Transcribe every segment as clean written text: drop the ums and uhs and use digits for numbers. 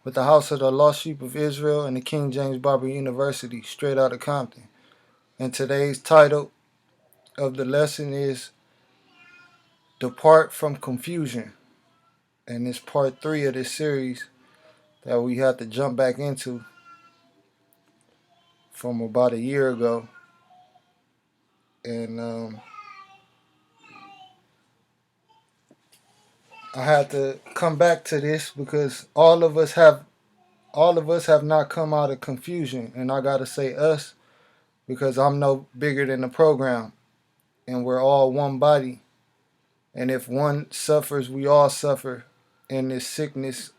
with the House of the Lost Sheep of Israel and the King James Bible University, straight out of Compton. And today's title of the lesson is Depart from Confusion. And it's part 3 of this series that we had to jump back into from about a year ago. And I had to come back to this because all of us have not come out of confusion. And I gotta say us because I'm no bigger than the program and we're all one body. And if one suffers, we all suffer in this sickness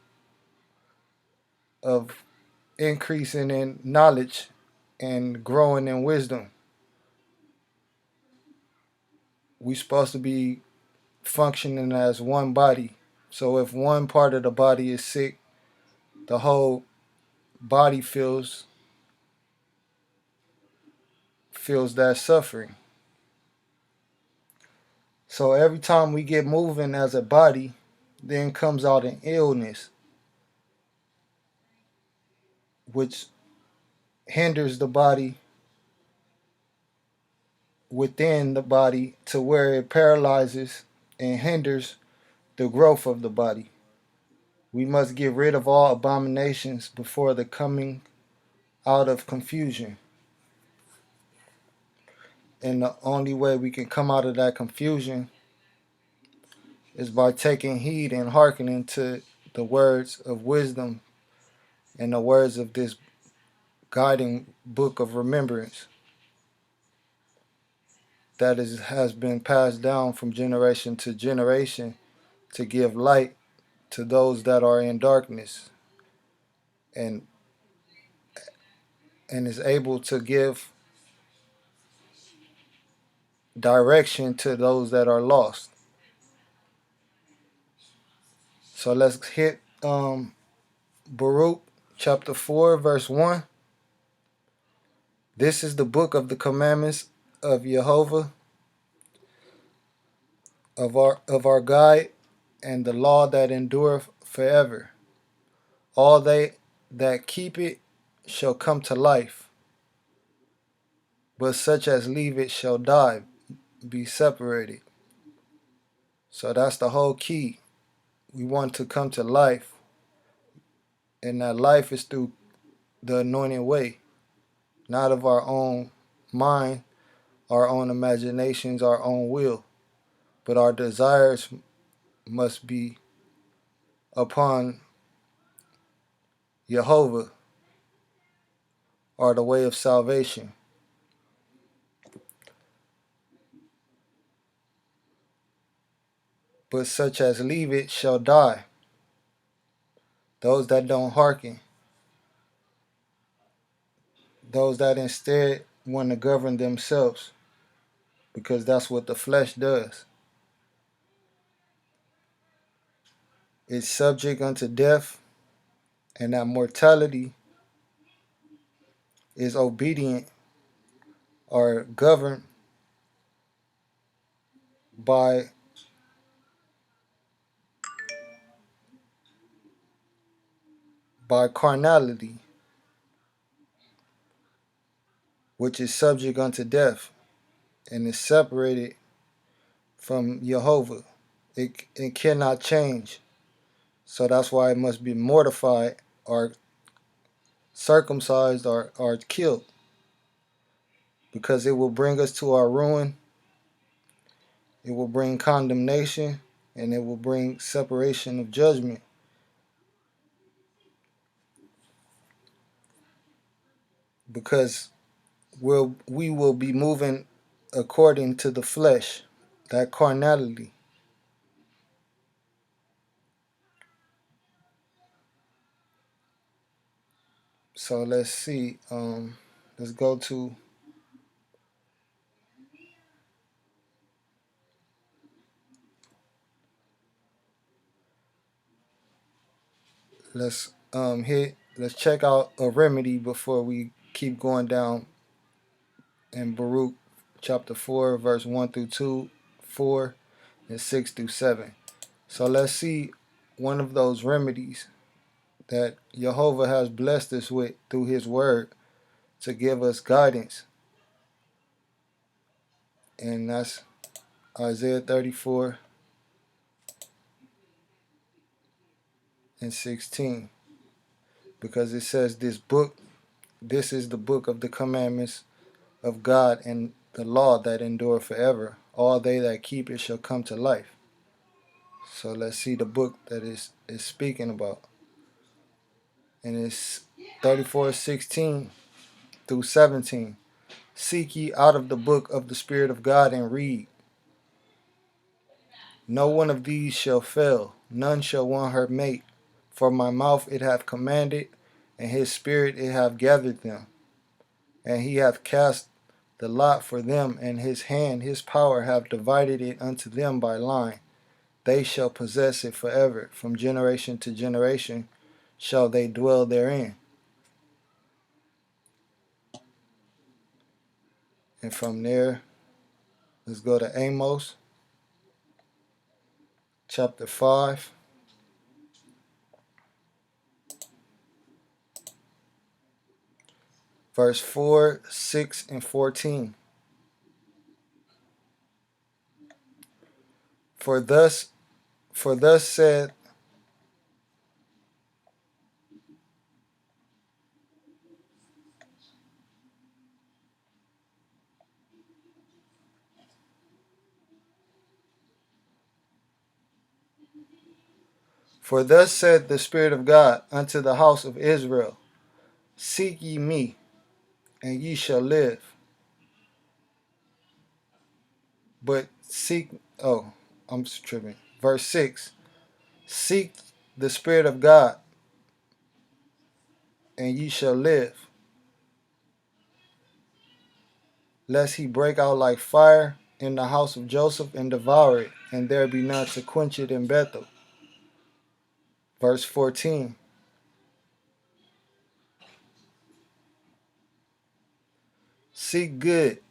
of increasing in knowledge and growing in wisdom. We're supposed to be functioning as one body. So if one part of the body is sick, the whole body feels that suffering. So every time we get moving as a body, then comes out an illness, which hinders the body within the body to where it paralyzes and hinders the growth of the body. We must get rid of all abominations before the coming out of confusion. And the only way we can come out of that confusion is by taking heed and hearkening to the words of wisdom and the words of this guiding book of remembrance that has been passed down from generation to generation to give light to those that are in darkness and is able to give direction to those that are lost. So let's hit Baruch chapter 4 verse 1. This is the book of the commandments of Jehovah, of our guide, and the law that endureth forever. All they that keep it shall come to life, but such as leave it shall die, be separated. So that's the whole key. We want to come to life, and that life is through the anointed way, not of our own mind, our own imaginations, our own will, but our desires must be upon Jehovah, or the way of salvation. But such as leave it shall die. Those that don't hearken, those that instead want to govern themselves, because that's what the flesh does. It's subject unto death, and that mortality is obedient or governed by carnality, which is subject unto death and is separated from Jehovah. It cannot change. So that's why it must be mortified or circumcised or killed, because it will bring us to our ruin. It will bring condemnation, and it will bring separation of judgment. Because we will be moving according to the flesh, that carnality. So let's see. Let's go to let's check out a remedy before we keep going down in Baruch chapter 4 verse 1 through 2, 4 and 6 through 7. So let's see one of those remedies that Jehovah has blessed us with through his word to give us guidance. And that's Isaiah 34 and 16. Because it says this is the book of the commandments of God and the law that endure forever. All they that keep it shall come to life. So let's see the book that is speaking about. And it's 34:16 through 17. Seek ye out of the book of the Spirit of God and read. No one of these shall fail, none shall want her mate. For my mouth it hath commanded, and his spirit it hath gathered them. And he hath cast the lot for them, and his hand, his power, hath divided it unto them by line. They shall possess it forever. From generation to generation shall they dwell therein. And from there, let's go to Amos, chapter 5, verse 4, 6, and 14. For thus said the Spirit of God unto the house of Israel, seek ye me, and ye shall live. But seek, oh, I'm tripping. Verse 6, seek the Spirit of God, and ye shall live, lest he break out like fire in the house of Joseph and devour it, and there be none to quench it in Bethel. Verse 14, seek good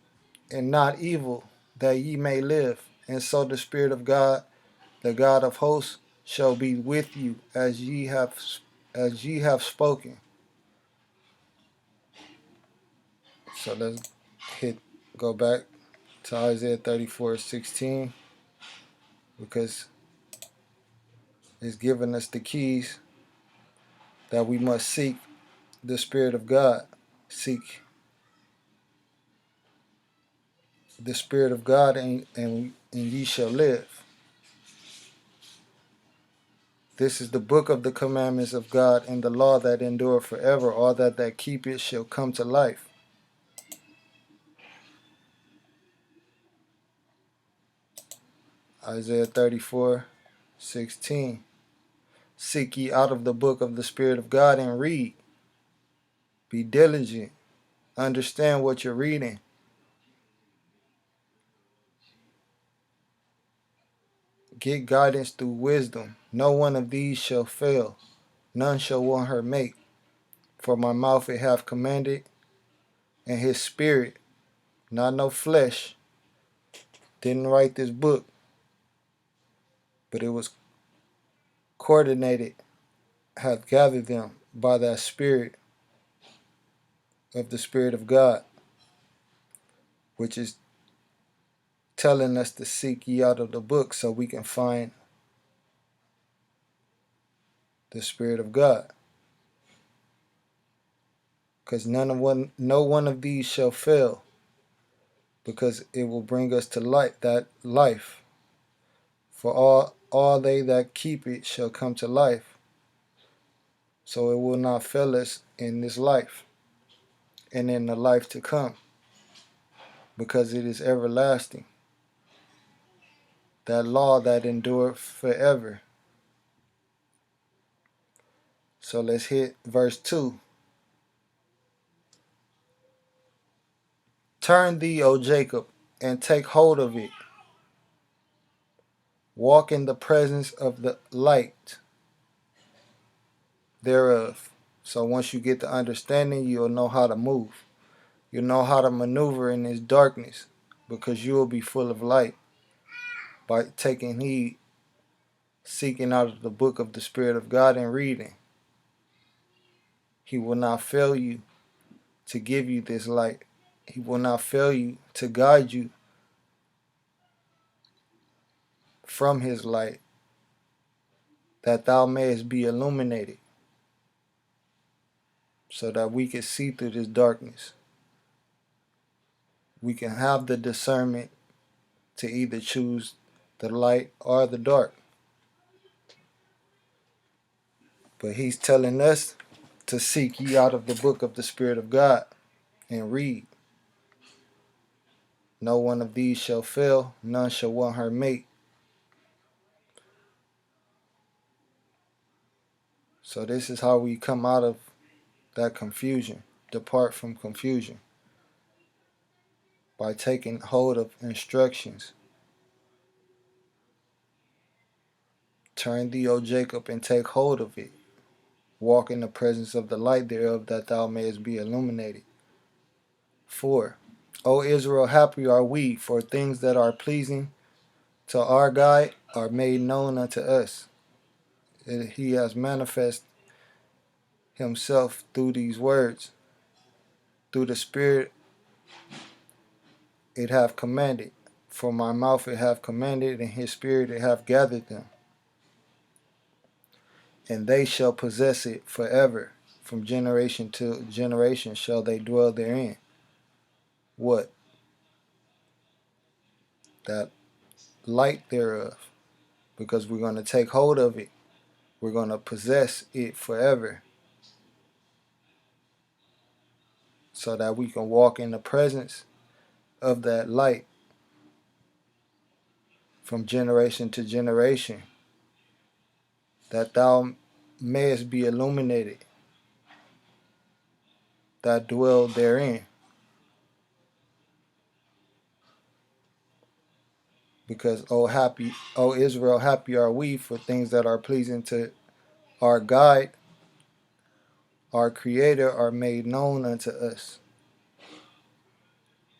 and not evil, that ye may live. And so the Spirit of God, the God of hosts, shall be with you as ye have spoken. So let's go back to Isaiah 34:16, because it's giving us the keys that we must seek the Spirit of God. Seek the Spirit of God, and ye shall live. This is the book of the commandments of God and the law that endure forever. All that keep it shall come to life. Isaiah 34:16. Seek ye out of the book of the Spirit of God and read. Be diligent. Understand what you're reading. Get guidance through wisdom. No one of these shall fail. None shall want her mate. For my mouth it hath commanded, and his spirit, not no flesh, didn't write this book, but it was coordinated, hath gathered them by that spirit of the Spirit of God, which is telling us to seek ye out of the book so we can find the Spirit of God. Because no one of these shall fail, because it will bring us to light, that life. For all they that keep it shall come to life. So it will not fail us in this life and in the life to come, because it is everlasting. That law that endureth forever. So let's hit verse 2. Turn thee, O Jacob, and take hold of it. Walk in the presence of the light thereof. So once you get the understanding, you'll know how to move. You'll know how to maneuver in this darkness, because you will be full of light by taking heed, seeking out of the book of the Spirit of God and reading. He will not fail you to give you this light. He will not fail you to guide you from his light, that thou mayest be illuminated, so that we can see through this darkness. We can have the discernment to either choose the light or the dark. But he's telling us to seek ye out of the book of the Spirit of God and read. No one of these shall fail, none shall want her mate. So this is how we come out of that confusion, depart from confusion, by taking hold of instructions. Turn thee, O Jacob, and take hold of it. Walk in the presence of the light thereof, that thou mayest be illuminated. 4. O Israel, happy are we, for things that are pleasing to our God are made known unto us. He has manifested himself through these words. Through the Spirit it hath commanded. From my mouth it hath commanded, and his Spirit it hath gathered them. And they shall possess it forever. From generation to generation shall they dwell therein. What? That light thereof. Because we're going to take hold of it. We're going to possess it forever, so that we can walk in the presence of that light from generation to generation, that thou mayest be illuminated, that dwell therein. Because, O Israel, happy are we, for things that are pleasing to our guide, our Creator, are made known unto us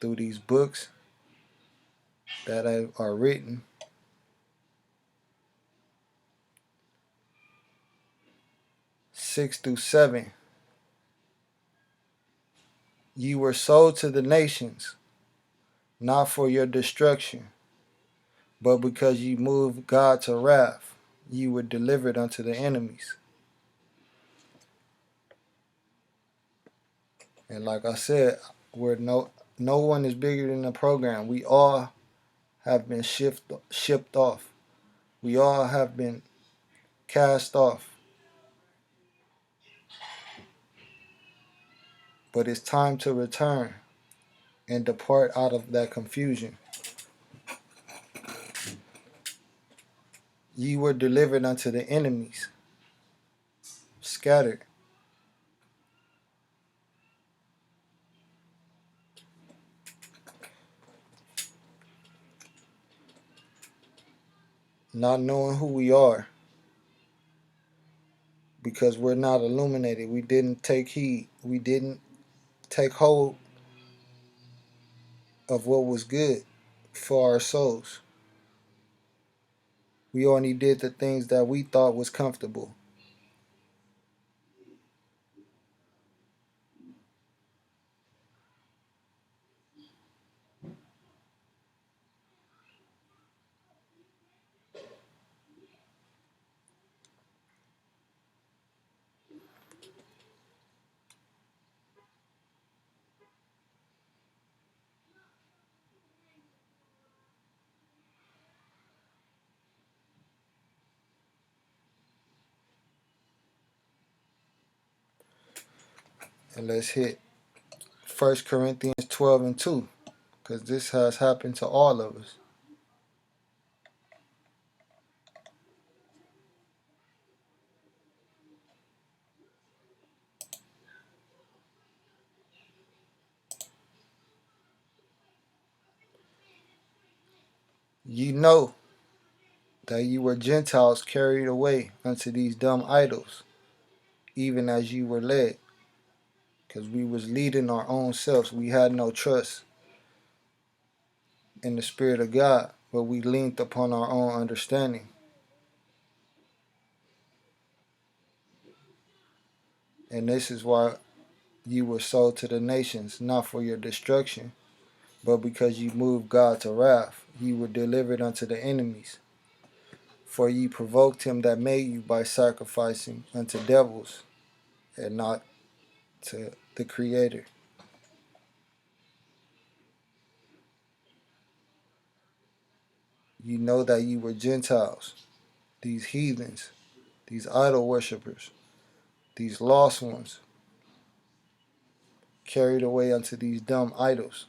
through these books that are written. 6 through 7. Ye were sold to the nations, not for your destruction, but because ye moved God to wrath, ye were delivered unto the enemies. And like I said, no one is bigger than the program. We all have been shipped off. We all have been cast off. But it's time to return and depart out of that confusion. Ye were delivered unto the enemies, scattered. Not knowing who we are, because we're not illuminated. We didn't take heed. We didn't take hold of what was good for our souls. We only did the things that we thought was comfortable. And let's hit 1 Corinthians 12 and 2, because this has happened to all of us. Ye know that ye were Gentiles carried away unto these dumb idols, even as ye were led. Because we was leading our own selves. We had no trust in the Spirit of God, but we leaned upon our own understanding. And this is why you were sold to the nations, not for your destruction, but because you moved God to wrath. You were delivered unto the enemies. For ye provoked him that made you by sacrificing unto devils, and not to the Creator. You know that you were Gentiles, these heathens, these idol worshippers, these lost ones, carried away unto these dumb idols,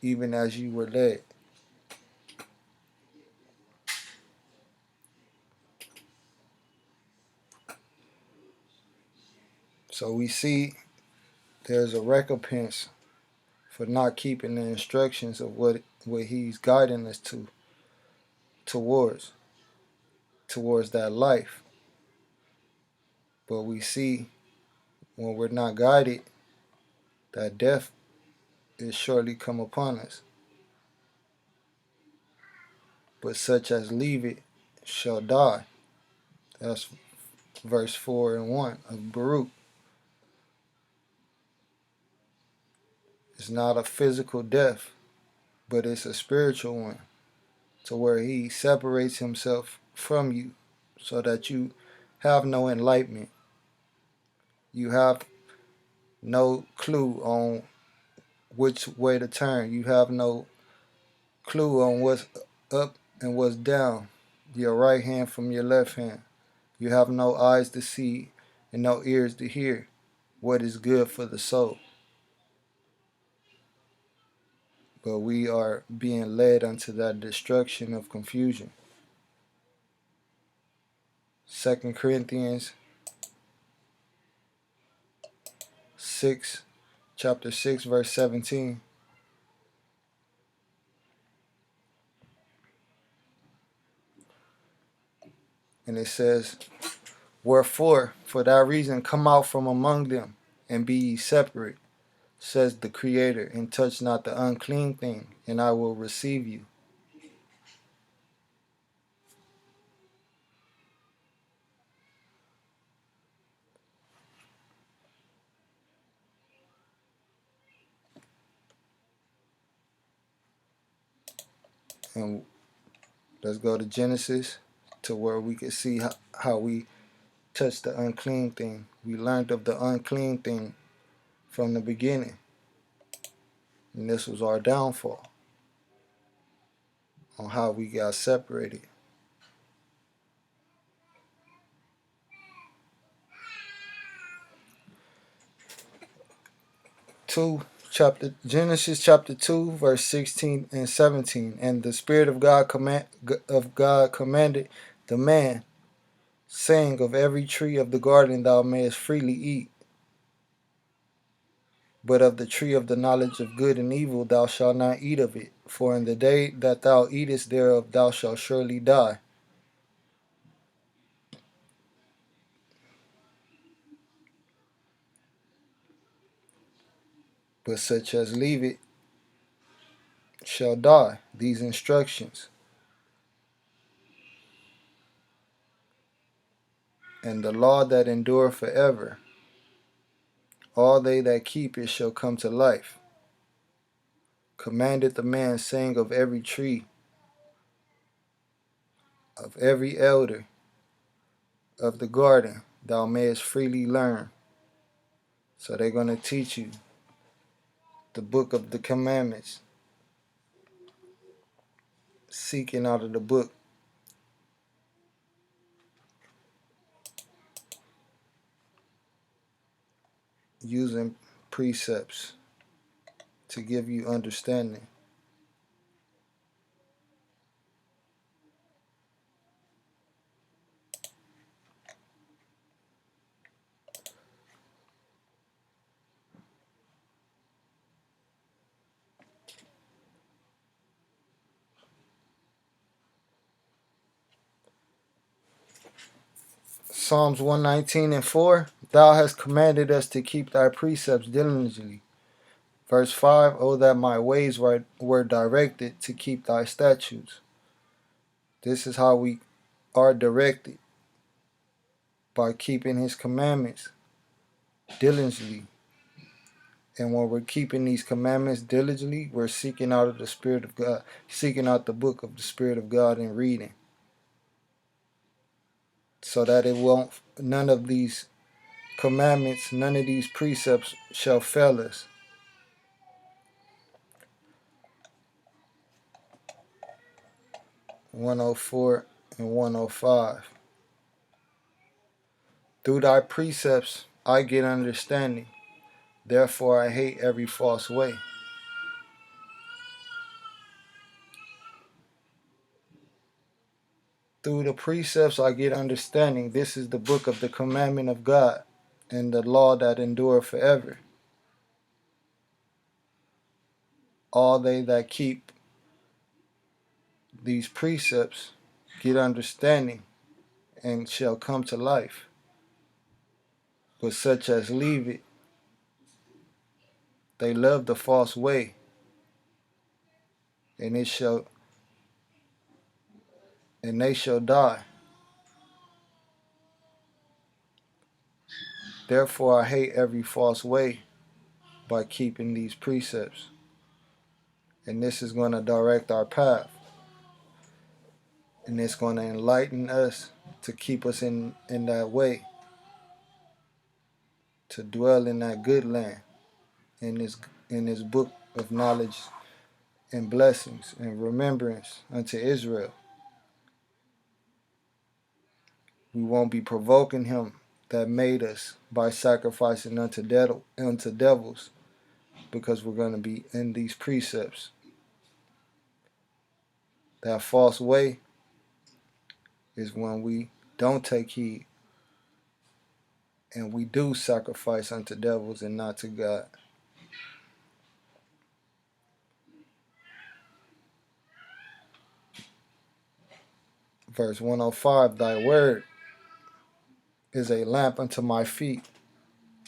even as you were led. So we see there's a recompense for not keeping the instructions of what he's guiding us towards towards that life. But we see when we're not guided, that death is surely come upon us. But such as leave it shall die. That's verse 4 and 1 of Baruch. It's not a physical death, but it's a spiritual one, to where he separates himself from you so that you have no enlightenment. You have no clue on which way to turn. You have no clue on what's up and what's down, your right hand from your left hand. You have no eyes to see and no ears to hear what is good for the soul. But we are being led unto that destruction of confusion. 2 Corinthians 6, chapter 6, verse 17. And it says, wherefore, for that reason, come out from among them, and be ye separate, says the Creator, and touch not the unclean thing, and I will receive you. And let's go to Genesis, to where we can see how we touch the unclean thing. We learned of the unclean thing from the beginning. And this was our downfall on how we got separated. Genesis chapter 2, verse 16 and 17. And the Spirit of God commanded the man, saying, of every tree of the garden thou mayest freely eat, but of the tree of the knowledge of good and evil thou shalt not eat of it, for in the day that thou eatest thereof thou shalt surely die. But such as leave it shall die. These instructions. And the law that endure forever, all they that keep it shall come to life. Commanded the man, saying, of every tree, of every elder of the garden thou mayest freely learn. So they're going to teach you the book of the commandments, seeking out of the book, using precepts to give you understanding. Psalms 119 and 4, thou hast commanded us to keep thy precepts diligently. Verse 5, oh, that my ways were directed to keep thy statutes. This is how we are directed, by keeping his commandments, diligently. And when we're keeping these commandments diligently, we're seeking out of the Spirit of God, seeking out the book of the Spirit of God and reading, so that it won't, none of these commandments, none of these precepts shall fail us. (104 and 105). Through thy precepts I get understanding, therefore I hate every false way. Through the precepts I get understanding. This is the book of the commandment of God, and the law that endureth forever. All they that keep these precepts get understanding and shall come to life. But such as leave it, they love the false way, and they shall die. Therefore I hate every false way by keeping these precepts. And this is going to direct our path. And it's going to enlighten us to keep us in that way, to dwell in that good land, in this book of knowledge and blessings and remembrance unto Israel. We won't be provoking him that made us by sacrificing unto devils, because we're going to be in these precepts. That false way is when we don't take heed and we do sacrifice unto devils and not to God. Verse 105, thy word is a lamp unto my feet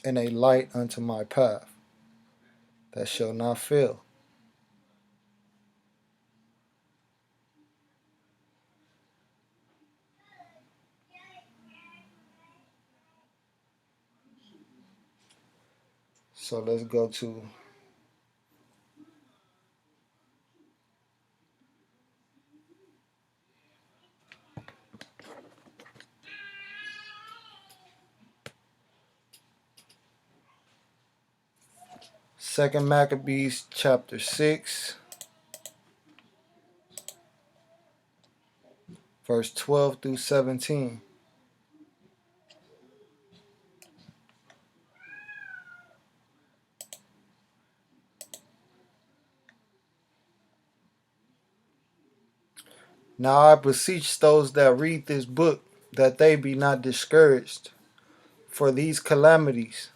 and a light unto my path, that shall not fail. So let's go to Second Maccabees chapter 6, verse 12 through 17. Now I beseech those that read this book that they be not discouraged for these calamities,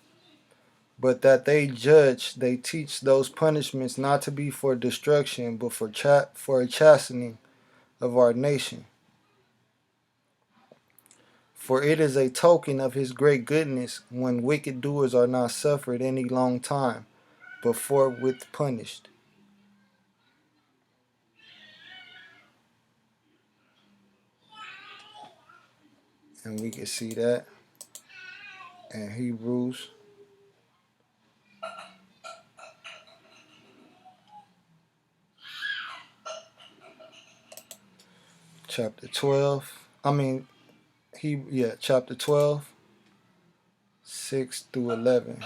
but that they teach those punishments not to be for destruction, but for a chastening of our nation. For it is a token of his great goodness when wicked doers are not suffered any long time, but forthwith punished. And we can see that in Hebrews chapter 12. Chapter 12, 6 through 11.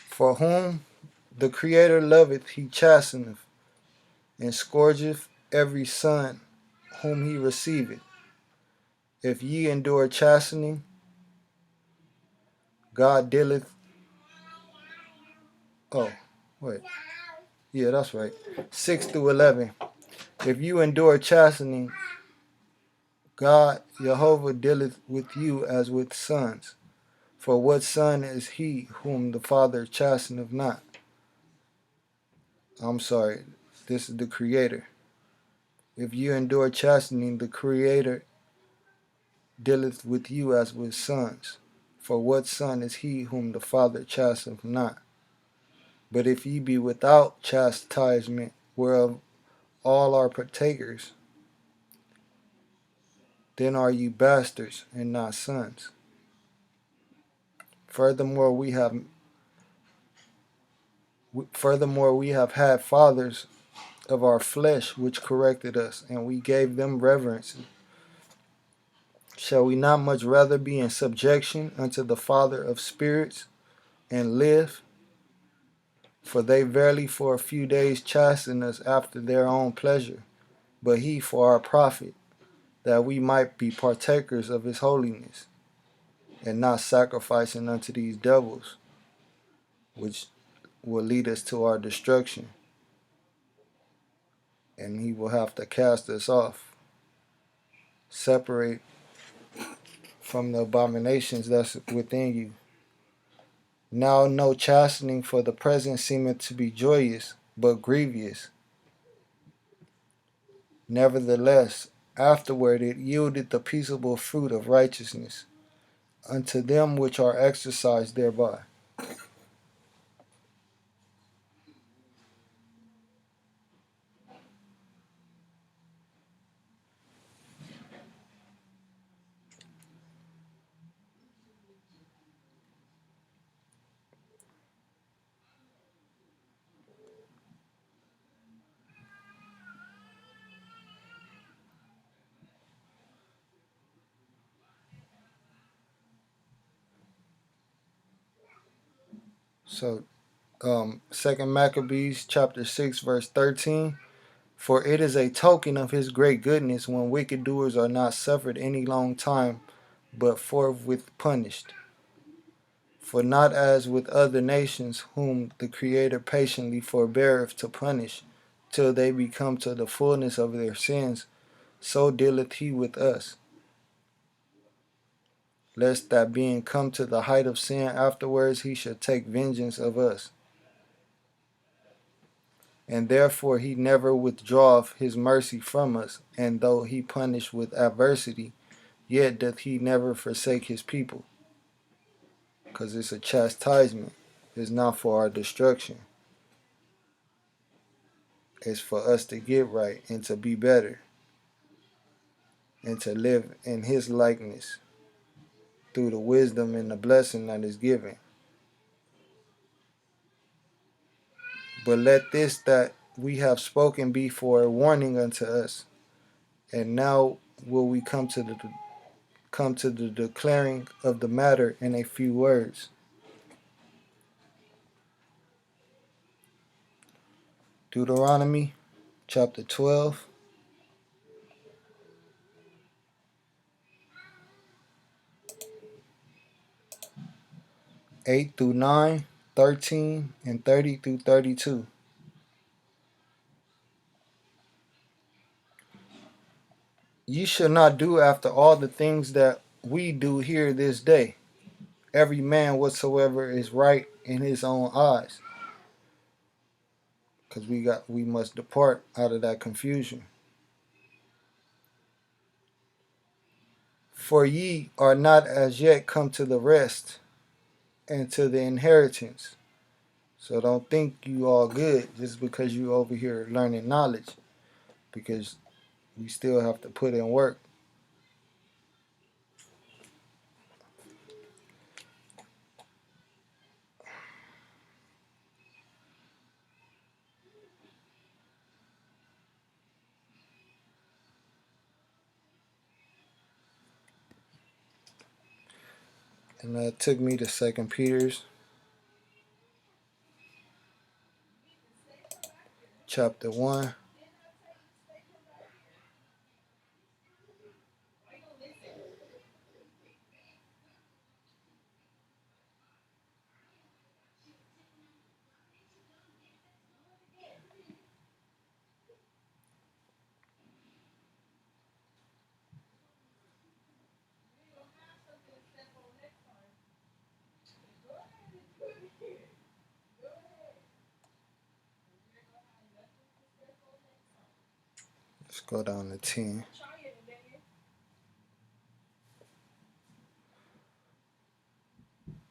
For whom the Creator loveth, he chasteneth, and scourgeth every son whom he receiveth. If ye endure chastening, God dealeth. Oh, wait. Yeah, that's right. 6 through 11. If you endure chastening, God, Jehovah, dealeth with you as with sons. For what son is he whom the Father chasteneth not? I'm sorry, this is the Creator. If you endure chastening, the Creator dealeth with you as with sons. For what son is he whom the Father chasteneth not? But if ye be without chastisement, whereof all are partakers, then are you bastards and not sons. Furthermore, we have had fathers of our flesh which corrected us, and we gave them reverence. Shall we not much rather be in subjection unto the Father of spirits and live? For they verily for a few days chasten us after their own pleasure, but he for our profit, that we might be partakers of his holiness, and not sacrificing unto these devils, which will lead us to our destruction, and he will have to cast us off, separate from the abominations that's within you. Now no chastening for the present seemeth to be joyous, but grievous. Nevertheless, afterward it yielded the peaceable fruit of righteousness unto them which are exercised thereby. So, 2 Maccabees chapter 6 verse 13. For it is a token of his great goodness when wicked doers are not suffered any long time, but forthwith punished. For not as with other nations, whom the Creator patiently forbeareth to punish, till they become to the fullness of their sins, so dealeth he with us, lest that being come to the height of sin afterwards he should take vengeance of us. And therefore he never withdraweth his mercy from us, and though he punish with adversity, yet doth he never forsake his people, because it's a chastisement. It's not for our destruction. It's for us to get right and to be better and to live in his likeness through the wisdom and the blessing that is given. But let this that we have spoken be for a warning unto us. And now will we come to the declaring of the matter in a few words. Deuteronomy chapter 12, 8 through 9, 13, and 30 through 32. Ye shall not do after all the things that we do here this day, every man whatsoever is right in his own eyes. Because we must depart out of that confusion. For ye are not as yet come to the rest and to the inheritance. So don't think you all good just because you over here learning knowledge, because we still have to put in work. And that took me to 2 Peter's chapter 1. Let's go down to 10.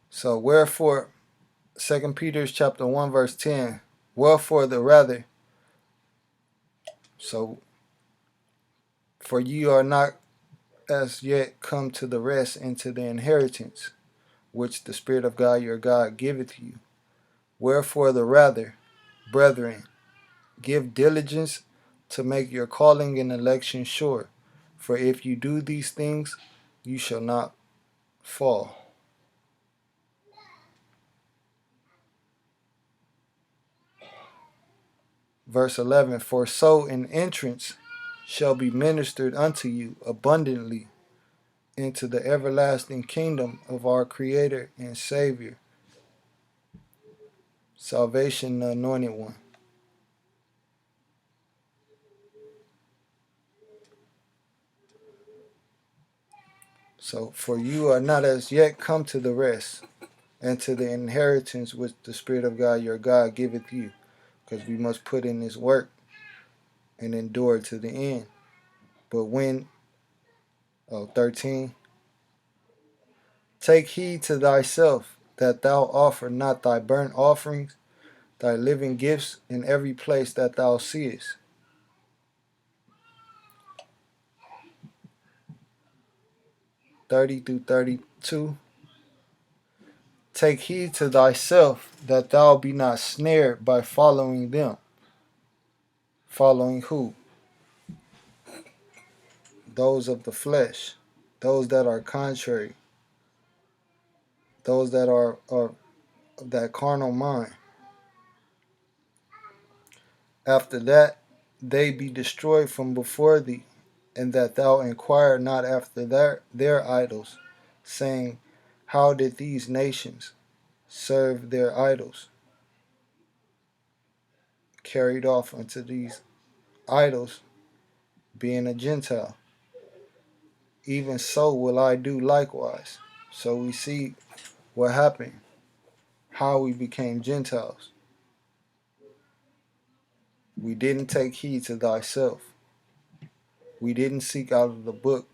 So wherefore, 2 Peter's chapter 1 verse 10, wherefore the rather So, for ye are not as yet come to the rest and to the inheritance, which the Spirit of God your God giveth you. Wherefore the rather, brethren, give diligence to make your calling and election sure. For if you do these things, you shall not fall. Verse 11, for so an entrance shall be ministered unto you abundantly into the everlasting kingdom of our Creator and Savior, salvation, the Anointed One. So, for you are not as yet come to the rest and to the inheritance which the Spirit of God your God giveth you, because we must put in this work and endure to the end. But when, 13, take heed to thyself that thou offer not thy burnt offerings, thy living gifts in every place that thou seest. 30 through 32. Take heed to thyself that thou be not snared by following them. Following who? Those of the flesh, those that are contrary, those that are of that carnal mind. After that, they be destroyed from before thee, and that thou inquire not after their idols, saying, how did these nations serve their idols? Carried off unto these idols, being a Gentile. Even so will I do likewise. So we see what happened, how we became Gentiles. We didn't take heed to thyself. We didn't seek out of the book.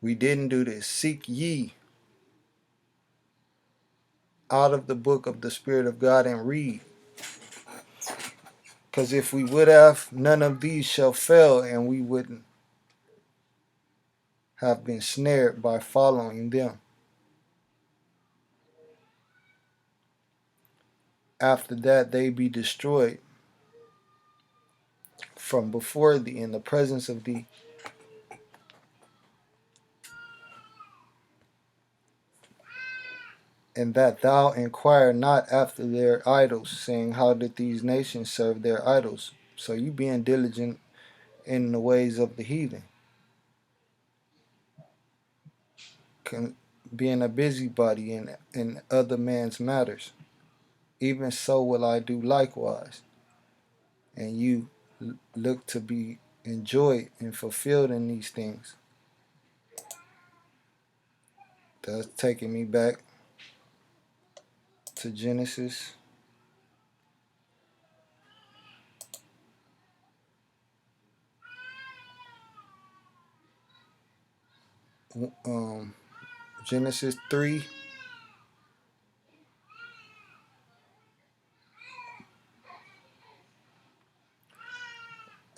We didn't do this. Seek ye out of the book of the Spirit of God and read. Because if we would have, none of these shall fail, and we wouldn't have been snared by following them. After that, they be destroyed from before thee in the presence of thee. And that thou inquire not after their idols, saying, how did these nations serve their idols? So you being diligent in the ways of the heathen, being a busybody in other man's matters. Even so will I do likewise. And you look to be enjoyed and fulfilled in these things. That's taking me back to Genesis. Genesis 3.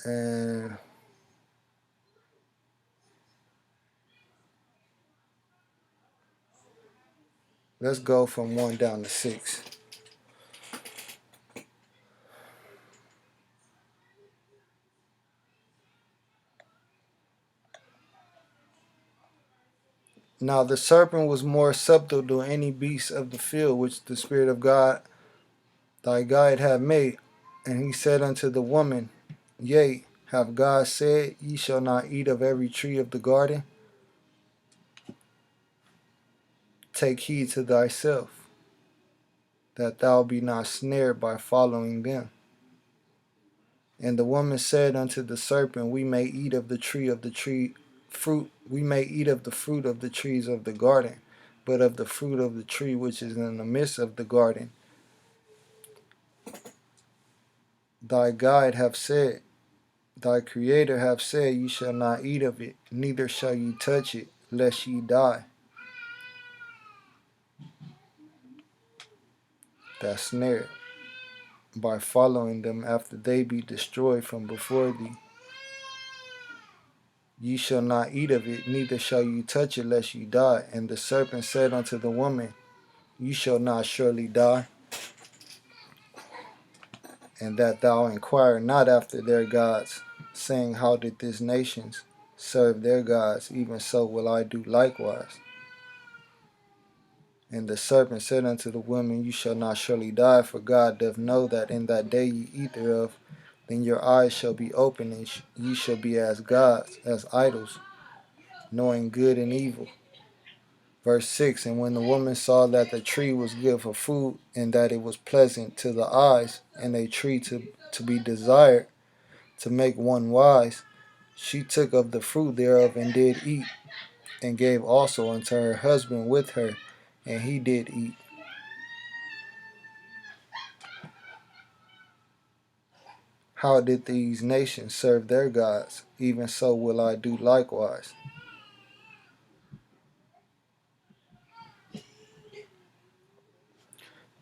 And let's go from 1 down to 6. Now the serpent was more subtle than any beast of the field which the Spirit of God thy guide had made. And he said unto the woman, yea, have God said, ye shall not eat of every tree of the garden? Take heed to thyself, that thou be not snared by following them. And the woman said unto the serpent, we may eat of the fruit, we may eat of the fruit of the trees of the garden, but of the fruit of the tree which is in the midst of the garden, thy guide have said, Thy Creator hath said, Ye shall not eat of it, neither shall ye touch it, lest ye die. That snare, by following them after they be destroyed from before thee. Ye shall not eat of it, neither shall ye touch it, lest ye die. And the serpent said unto the woman, Ye shall not surely die, and that thou inquire not after their gods, saying, How did these nations serve their gods? Even so will I do likewise. And the serpent said unto the woman, You shall not surely die, for God doth know that in that day ye eat thereof, then your eyes shall be opened, and ye shall be as gods, as idols, knowing good and evil. Verse 6, And when the woman saw that the tree was good for food, and that it was pleasant to the eyes, and a tree to be desired, to make one wise, she took of the fruit thereof and did eat, and gave also unto her husband with her, and he did eat. How did these nations serve their gods? Even so will I do likewise.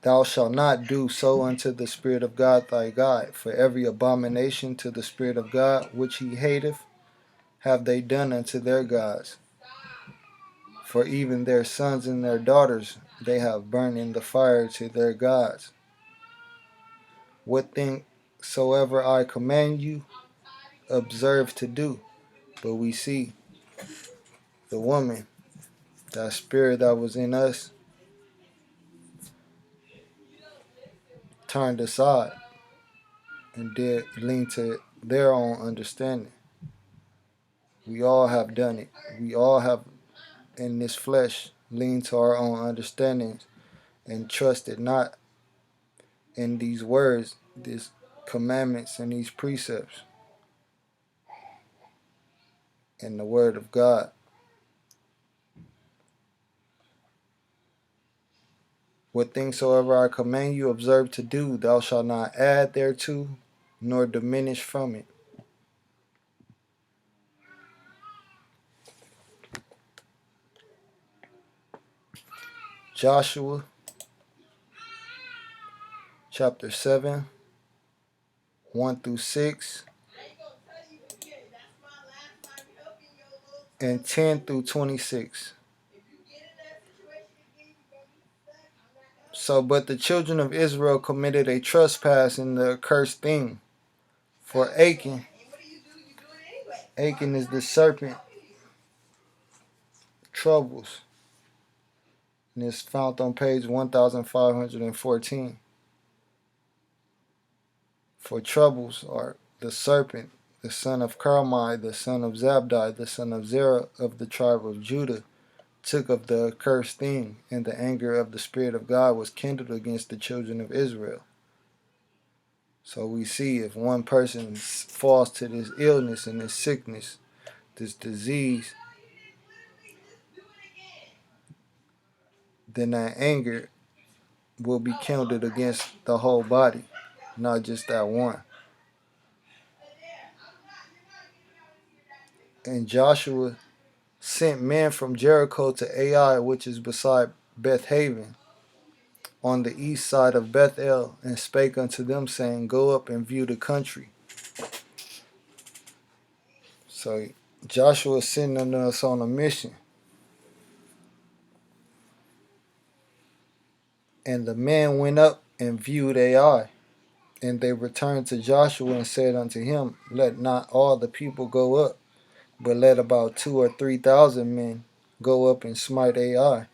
Thou shalt not do so unto the Spirit of God thy God, for every abomination to the Spirit of God which he hateth have they done unto their gods. For even their sons and their daughters they have burned in the fire to their gods. What thing soever I command you, observe to do. But we see the woman, that spirit that was in us, turned aside and did lean to their own understanding. We all have done it. We all have in this flesh leaned to our own understandings and trusted not in these words, these commandments and these precepts in the word of God. What things soever I command you, observe to do, thou shalt not add thereto, nor diminish from it. Joshua chapter 7, 1 through 6, and 10 through 26. So, but the children of Israel committed a trespass in the accursed thing. For Achan is the serpent, troubles. And it's found on page 1514. For troubles are the serpent, the son of Carmi, the son of Zabdi, the son of Zerah of the tribe of Judah, took of the accursed thing, and the anger of the Spirit of God was kindled against the children of Israel. So we see if one person falls to this illness and this sickness, this disease, then that anger will be counted against the whole body, not just that one. And Joshua sent men from Jericho to Ai, which is beside Bethaven, on the east side of Bethel, and spake unto them, saying, Go up and view the country. So Joshua is sending us on a mission. And the men went up and viewed Ai. And they returned to Joshua and said unto him, Let not all the people go up, but let about 2,000 or 3,000 men go up and smite Ai.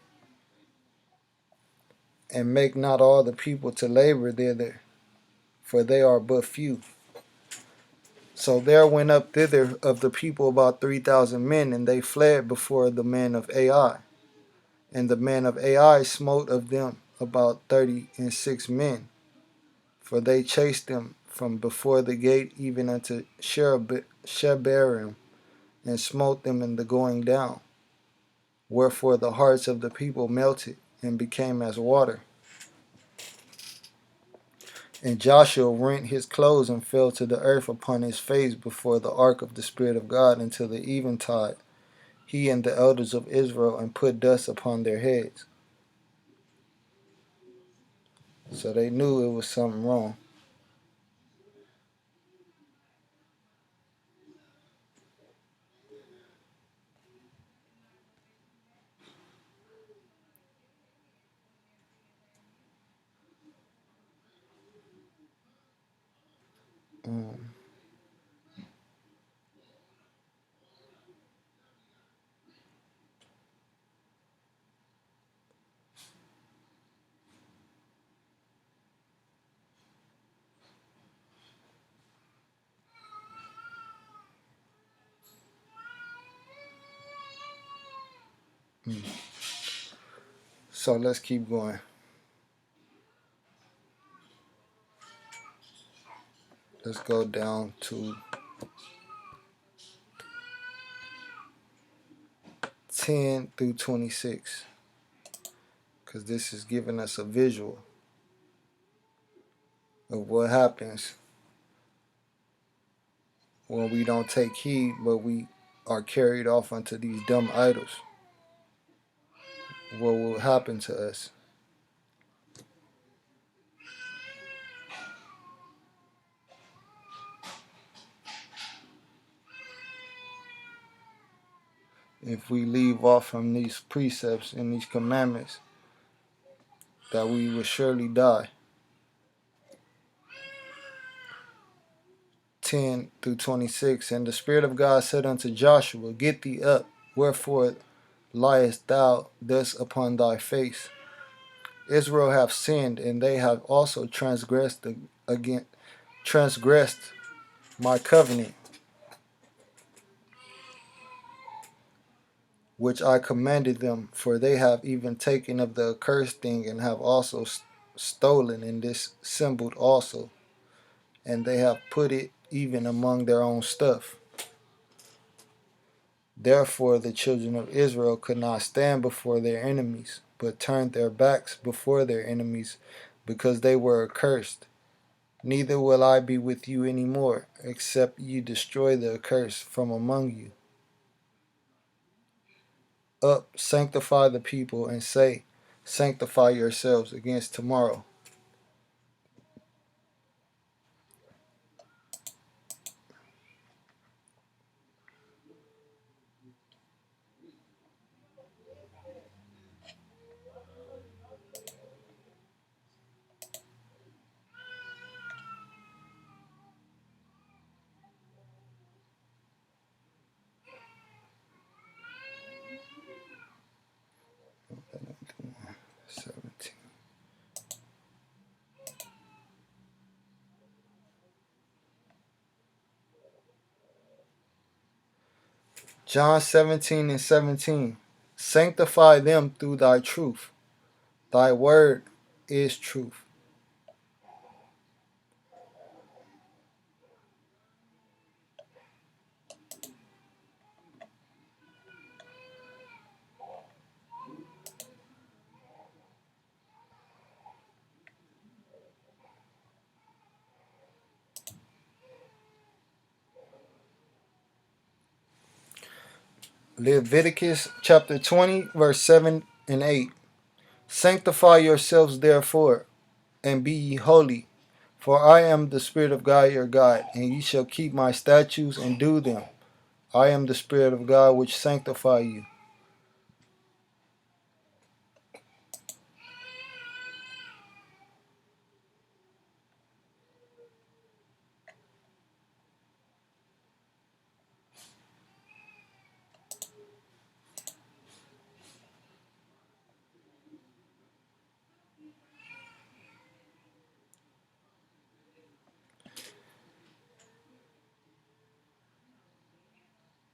And make not all the people to labor thither, for they are but few. So there went up thither of the people about 3,000 men, and they fled before the men of Ai. And the men of Ai smote of them about 36 men, for they chased them from before the gate even unto Shebarim, and smote them in the going down. Wherefore the hearts of the people melted, and became as water. And Joshua rent his clothes and fell to the earth upon his face before the ark of the Spirit of God until the eventide, he and the elders of Israel, and put dust upon their heads. So they knew it was something wrong. Mm. Mm. So let's keep going. Let's go down to 10 through 26, because this is giving us a visual of what happens when we don't take heed, but we are carried off unto these dumb idols. What will happen to us? If we leave off from these precepts and these commandments, that we will surely die. 10 through 26. And the Spirit of God said unto Joshua, Get thee up, wherefore liest thou thus upon thy face? Israel have sinned, and they have also transgressed my covenant, which I commanded them, for they have even taken of the accursed thing, and have also stolen and dissembled also, and they have put it even among their own stuff. Therefore the children of Israel could not stand before their enemies, but turned their backs before their enemies, because they were accursed. Neither will I be with you any more, except ye destroy the accursed from among you. Up, sanctify the people, and say, Sanctify yourselves against tomorrow. John 17 and 17. Sanctify them through thy truth. Thy word is truth. Leviticus chapter 20, verse 7 and 8. Sanctify yourselves therefore, and be ye holy, for I am the Spirit of God your God, and ye shall keep my statutes and do them. I am the Spirit of God which sanctify you.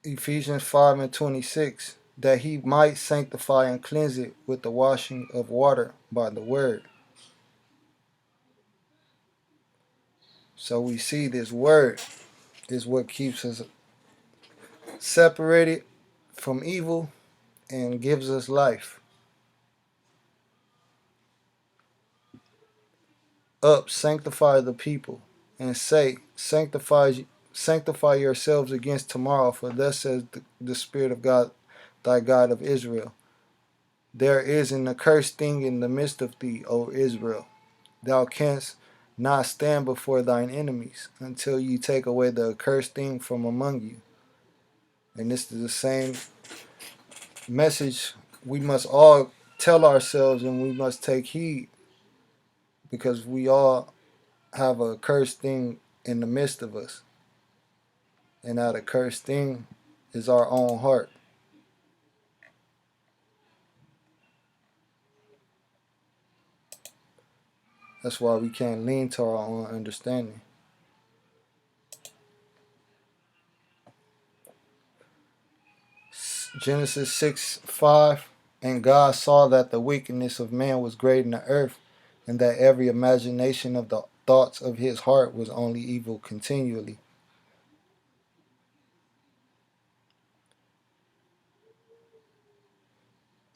Ephesians 5 and 26. That he might sanctify and cleanse it with the washing of water by the word. So we see this word is what keeps us separated from evil and gives us life. up, sanctify the people, and say, sanctify yourselves against tomorrow, for thus says the Spirit of God, thy God of Israel. There is an accursed thing in the midst of thee, O Israel. Thou canst not stand before thine enemies until you take away the accursed thing from among you. And this is the same message we must all tell ourselves, and we must take heed, because we all have a cursed thing in the midst of us. And that accursed thing is our own heart. That's why we can't lean to our own understanding. Genesis 6:5. And God saw that the wickedness of man was great in the earth, and that every imagination of the thoughts of his heart was only evil continually.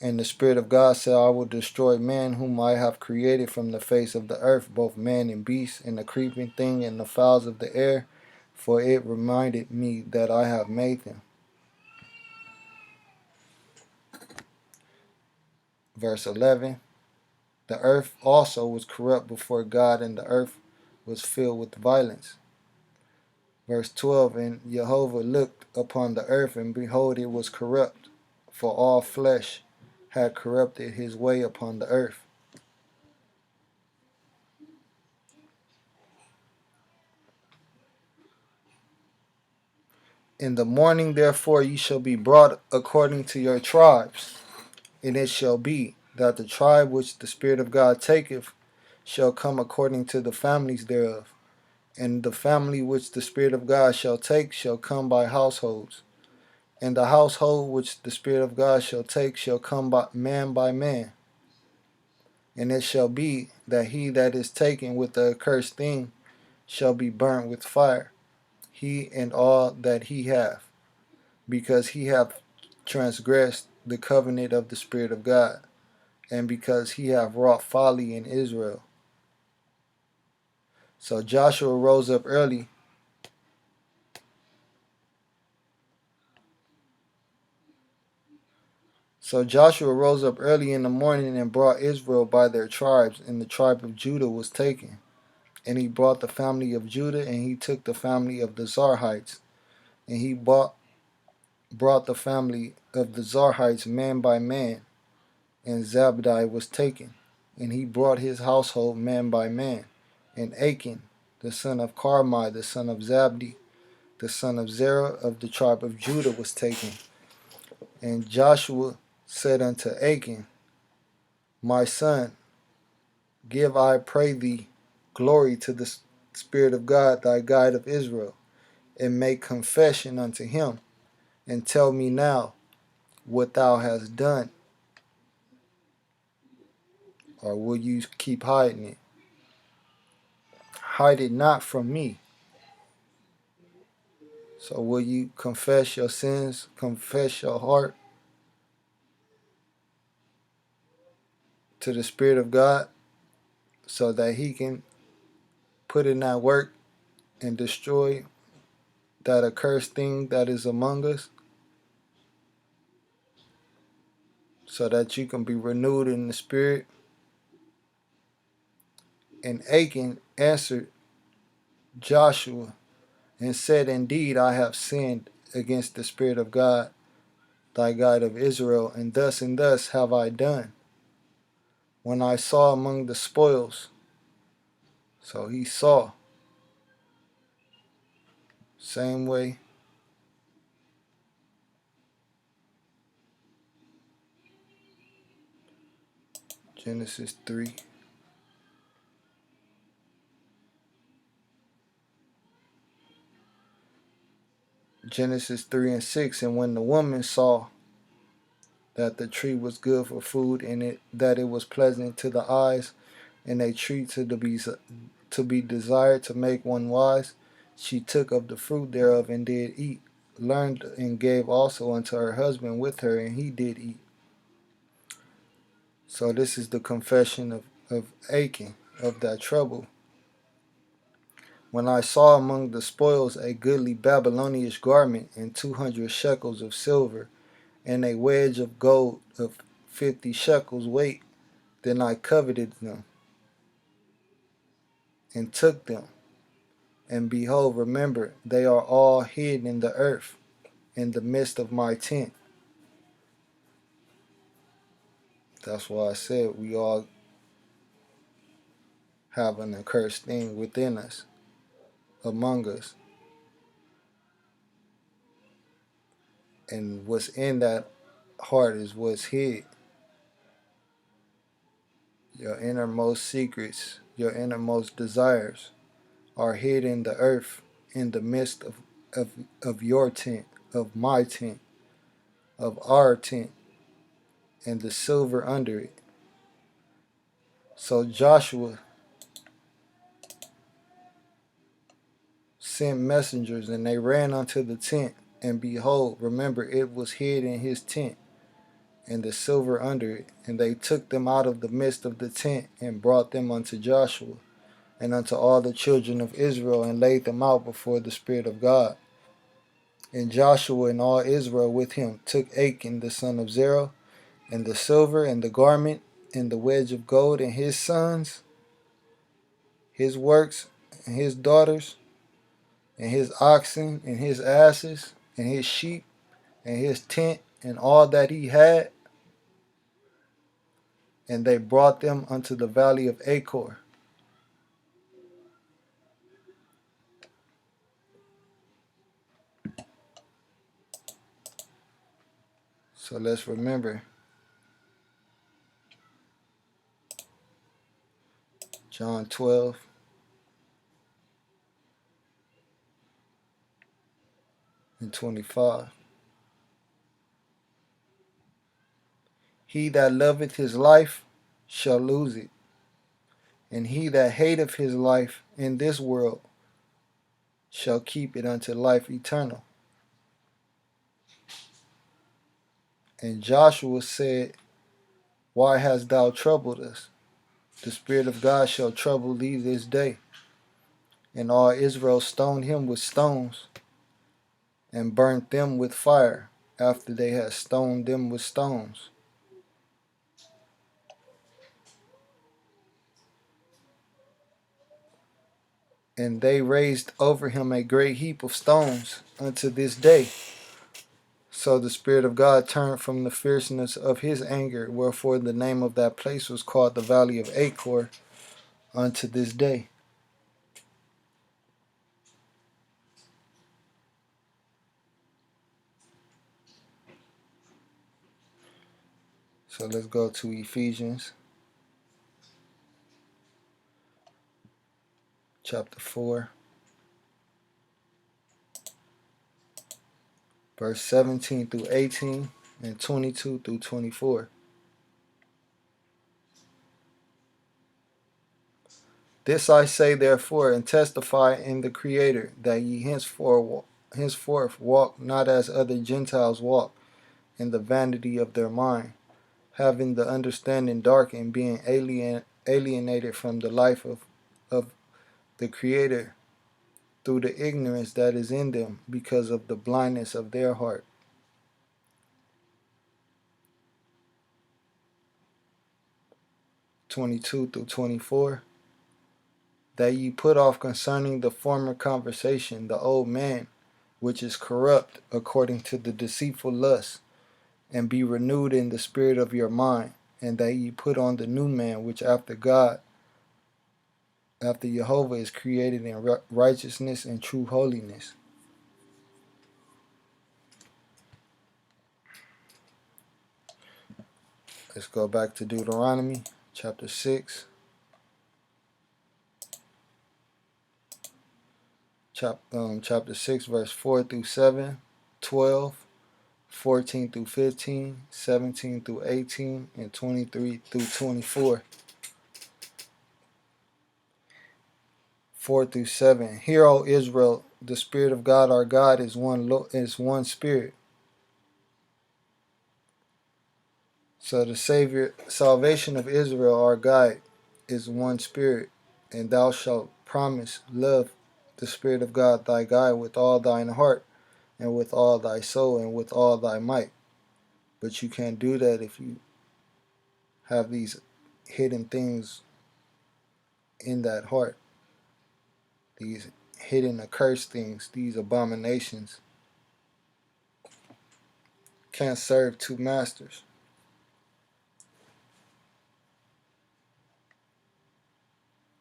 And the Spirit of God said, I will destroy man whom I have created from the face of the earth, both man and beast, and the creeping thing, and the fowls of the air, for it reminded me that I have made them. Verse 11. The earth also was corrupt before God, and the earth was filled with violence. Verse 12. And Jehovah looked upon the earth, and behold, it was corrupt, for all flesh had corrupted his way upon the earth. In the morning, therefore, ye shall be brought according to your tribes. And it shall be that the tribe which the Spirit of God taketh shall come according to the families thereof. And the family which the Spirit of God shall take shall come by households. And the household which the Spirit of God shall take shall come by man. And it shall be that he that is taken with the accursed thing shall be burnt with fire, he and all that he hath, because he hath transgressed the covenant of the Spirit of God, and because he hath wrought folly in Israel. So Joshua rose up early. So Joshua rose up early in the morning and brought Israel by their tribes, and the tribe of Judah was taken. And he brought the family of Judah, and he took the family of the Zarhites, and he brought the family of the Zarhites man by man, and Zabdi was taken, and he brought his household man by man, and Achan, the son of Carmi, the son of Zabdi, the son of Zerah of the tribe of Judah was taken. And Joshua said unto Achan, my son, give, I pray thee, glory to the Spirit of God, thy God of Israel, and make confession unto him, and tell me now what thou hast done, or will you keep hiding it? Hide it not from me. So will you confess your sins, confess your heart to the Spirit of God, so that he can put in that work and destroy that accursed thing that is among us, so that you can be renewed in the Spirit? And Achan answered Joshua and said, indeed, I have sinned against the Spirit of God, thy God of Israel, and thus have I done. When I saw among the spoils, so he saw, same way. Genesis 3. Genesis 3 and 6. And when the woman saw that the tree was good for food, and that it was pleasant to the eyes, and a tree to be desired to make one wise, she took of the fruit thereof and did eat, learned and gave also unto her husband with her, and he did eat. So this is the confession of Achan, of that trouble. When I saw among the spoils a goodly Babylonish garment, and 200 shekels of silver, and a wedge of gold of 50 shekels weight, then I coveted them, and took them. And behold, remember, they are all hid in the earth, in the midst of my tent. That's why I said we all have an accursed thing within us, among us. And what's in that heart is what's hid. Your innermost secrets, your innermost desires are hid in the earth, in the midst of your tent, of my tent, of our tent, and the silver under it. So Joshua sent messengers, and they ran unto the tent, and behold, remember, it was hid in his tent, and the silver under it. And they took them out of the midst of the tent, and brought them unto Joshua, and unto all the children of Israel, and laid them out before the Spirit of God. And Joshua and all Israel with him took Achan the son of Zerah, and the silver, and the garment, and the wedge of gold, and his sons, his works, and his daughters, and his oxen, and his asses, and his sheep, and his tent, and all that he had, and they brought them unto the valley of Achor. So let's remember John 12 and 25. He that loveth his life shall lose it, and he that hateth his life in this world shall keep it unto life eternal. And Joshua said, Why hast thou troubled us? The Spirit of God shall trouble thee this day. And all Israel stoned him with stones, and burnt them with fire, after they had stoned them with stones. And they raised over him a great heap of stones unto this day. So the Spirit of God turned from the fierceness of his anger, wherefore the name of that place was called the Valley of Achor unto this day. So let's go to Ephesians chapter 4, verse 17 through 18 and 22 through 24. This I say therefore, and testify in the Creator, that ye henceforth walk not as other Gentiles walk, in the vanity of their mind, having the understanding darkened, being alienated from the life of the Creator through the ignorance that is in them, because of the blindness of their heart. 22 through 24. That ye put off concerning the former conversation the old man, which is corrupt according to the deceitful lust, and be renewed in the spirit of your mind, and that ye put on the new man, which after God, after Jehovah, is created in righteousness and true holiness. Let's go back to Deuteronomy chapter 6, chapter 6, verse 4 through 7, 12, 14 through 15, 17 through 18, and 23 through 24. 4 through 7. Hear, O Israel, the Spirit of God our God is one Spirit. So the salvation of Israel our God is one Spirit, and thou shalt promise love the Spirit of God thy guide with all thine heart and with all thy soul and with all thy might. But you can't do that if you have these hidden things in that heart, these hidden accursed things, these abominations. Can't serve two masters.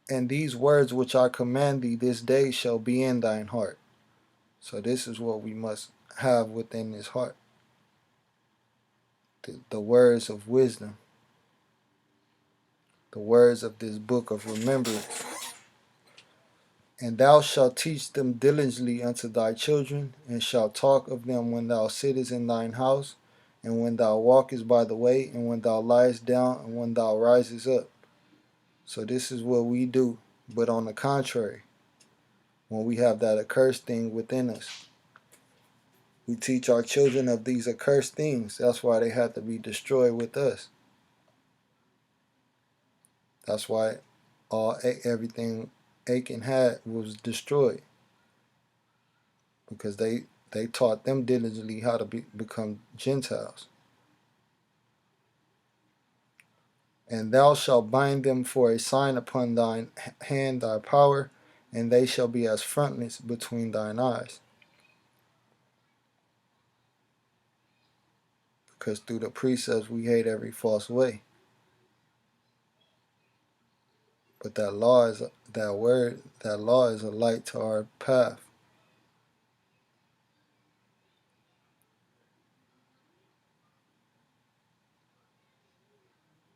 And these words which I command thee this day shall be in thine heart. So this is what we must have within this heart. The words of wisdom, the words of this book of remembrance. And thou shalt teach them diligently unto thy children, and shalt talk of them when thou sittest in thine house, and when thou walkest by the way, and when thou liest down, and when thou risest up. So this is what we do. But on the contrary, when we have that accursed thing within us, we teach our children of these accursed things. That's why they had to be destroyed with us. That's why everything Achan had was destroyed, because they taught them diligently how to become Gentiles. And thou shalt bind them for a sign upon thine hand, thy power, and they shall be as frontlets between thine eyes. Because through the precepts we hate every false way. But that law is that law is a light to our path.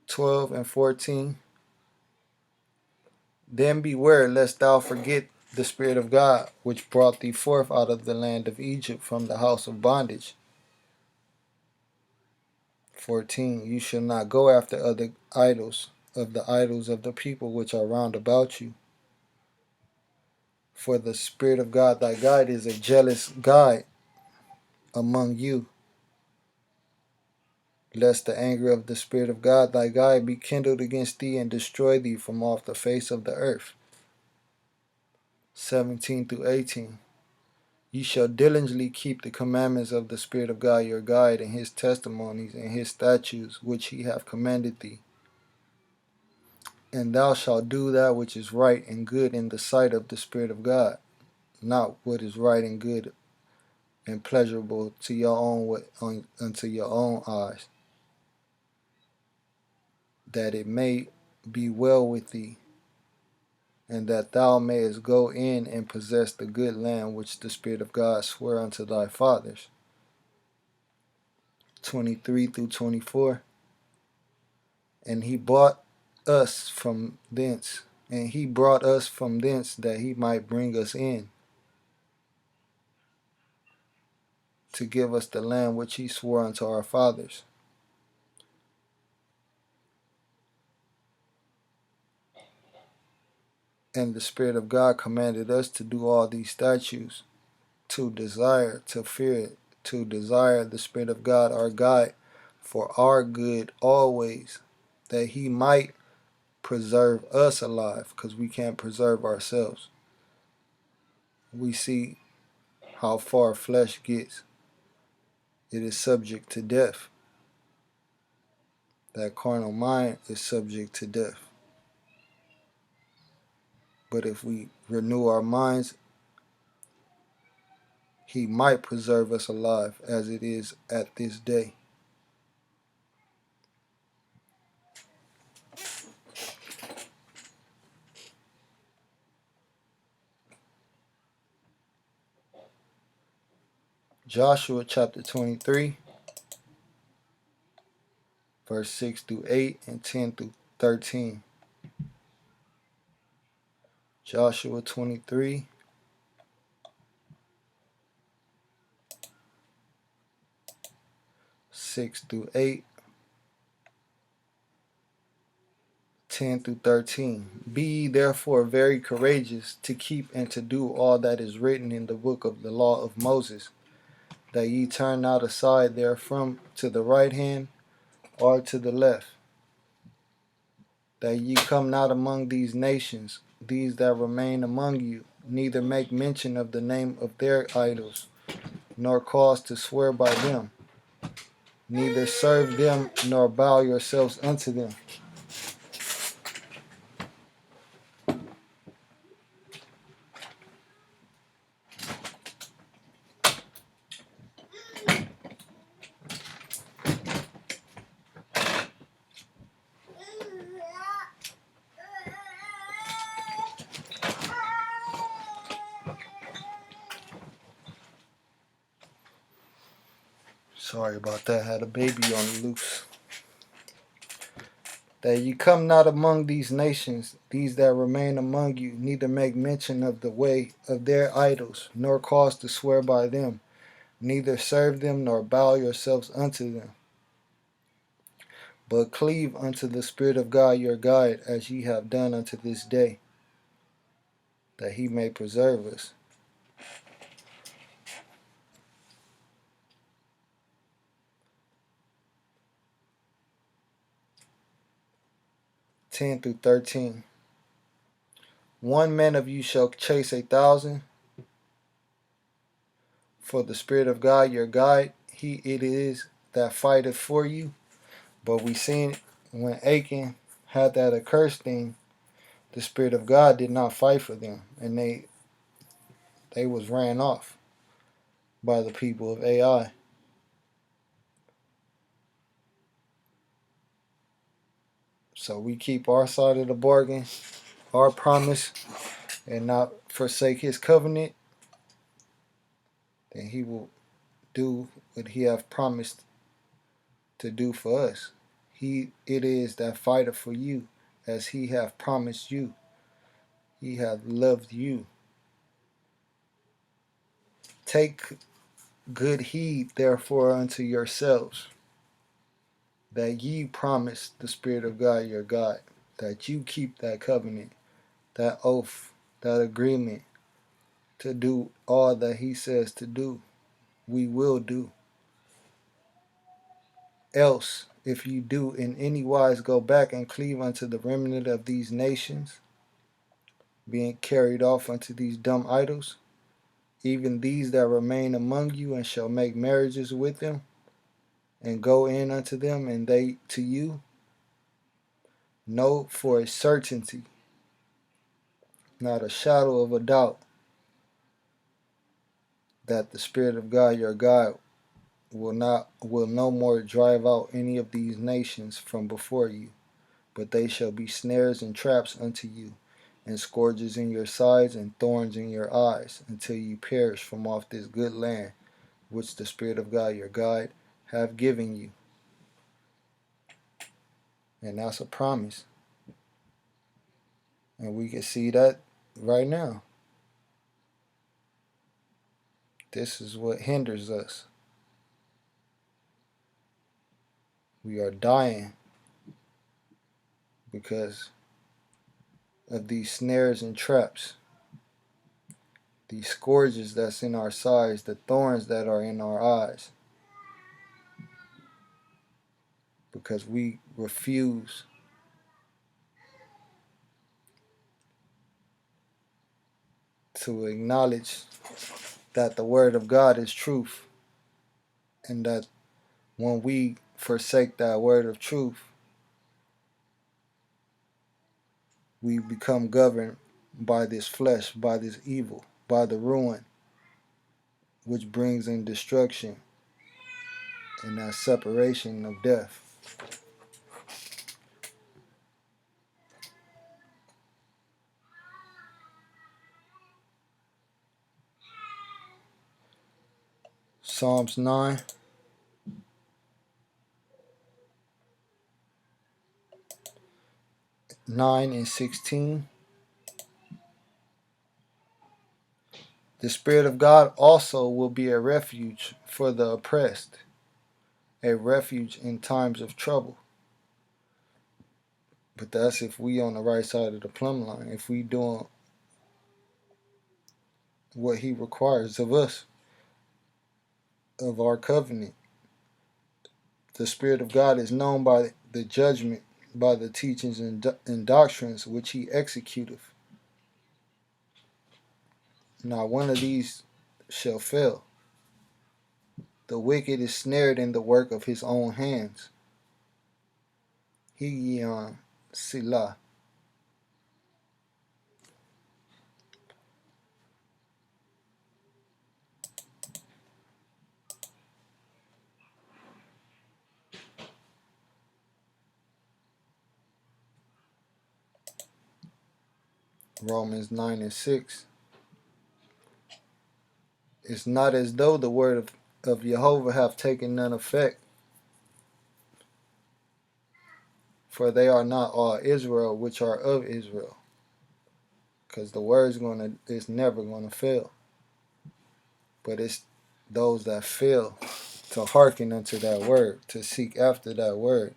(12 and 14). Then beware lest thou forget the Spirit of God, which brought thee forth out of the land of Egypt from the house of bondage. 14. You shall not go after other idols, of the idols of the people which are round about you. For the Spirit of God thy guide is a jealous guide among you, lest the anger of the Spirit of God thy guide be kindled against thee and destroy thee from off the face of the earth. 17 through 18. Ye shall diligently keep the commandments of the Spirit of God your guide, and his testimonies and his statutes which he hath commanded thee. And thou shalt do that which is right and good in the sight of the Spirit of God, not what is right and good and pleasurable to your own unto your own eyes, that it may be well with thee, and that thou mayest go in and possess the good land which the Spirit of God sware unto thy fathers. 23 through 24. And he brought us from thence, that he might bring us in, to give us the land which he swore unto our fathers. And the Spirit of God commanded us to do all these statutes, to desire, to fear it, to desire the Spirit of God our guide for our good always, that he might preserve us alive, because we can't preserve ourselves. We see how far flesh gets. It is subject to death. That carnal mind is subject to death. But if we renew our minds, he might preserve us alive as it is at this day. Joshua chapter 23, verse 6 through 8 and 10 through 13. Joshua 23, 6 through 8, 10 through 13. Be ye therefore very courageous to keep and to do all that is written in the book of the law of Moses, that ye turn not aside therefrom to the right hand or to the left, that ye come not among these nations these that remain among you, neither make mention of the name of their idols, nor cause to swear by them, neither serve them nor bow yourselves unto them. Sorry about that, had a baby on the loose. That ye come not among these nations, these that remain among you, neither make mention of the way of their idols, nor cause to swear by them, neither serve them nor bow yourselves unto them, but cleave unto the Spirit of God your guide, as ye have done unto this day, that he may preserve us. (10 through 13). One man of you shall chase 1,000, for the Spirit of God your guide, he it is that fighteth for you. But we seen when Achan had that accursed thing, the Spirit of God did not fight for them, and they was ran off by the people of Ai. So we keep our side of the bargain, our promise, and not forsake his covenant, then he will do what he hath promised to do for us. He it is that fighteth for you, as he hath promised you. He hath loved you. Take good heed therefore unto yourselves, that ye promise the Spirit of God your God, that you keep that covenant, that oath, that agreement, to do all that he says to do. We will do. Else, if you do in any wise go back and cleave unto the remnant of these nations, being carried off unto these dumb idols, even these that remain among you, and shall make marriages with them, and go in unto them, and they to you, know for a certainty, not a shadow of a doubt, that the Spirit of God your God will no more drive out any of these nations from before you, but they shall be snares and traps unto you, and scourges in your sides and thorns in your eyes, until you perish from off this good land which the Spirit of God your God have given you. And that's a promise. And we can see that right now. This is what hinders us. We are dying because of these snares and traps, these scourges that's in our sides, the thorns that are in our eyes, because we refuse to acknowledge that the Word of God is truth, and that when we forsake that word of truth, we become governed by this flesh, by this evil, by the ruin, which brings in destruction and that separation of death. Psalms 9. And 16. The Spirit of God also will be a refuge for the oppressed, a refuge in times of trouble. But that's if we on the right side of the plumb line, if we doing what he requires of us, of our covenant. The Spirit of God is known by the judgment, by the teachings and doctrines which he executeth. Not one of these shall fail. The wicked is snared in the work of his own hands. Hiyon Silah. Romans 9 and 6. It's not as though the word of Jehovah have taken none effect, for they are not all Israel which are of Israel. Because the word's it's never gonna fail. But it's those that fail to hearken unto that word, to seek after that word,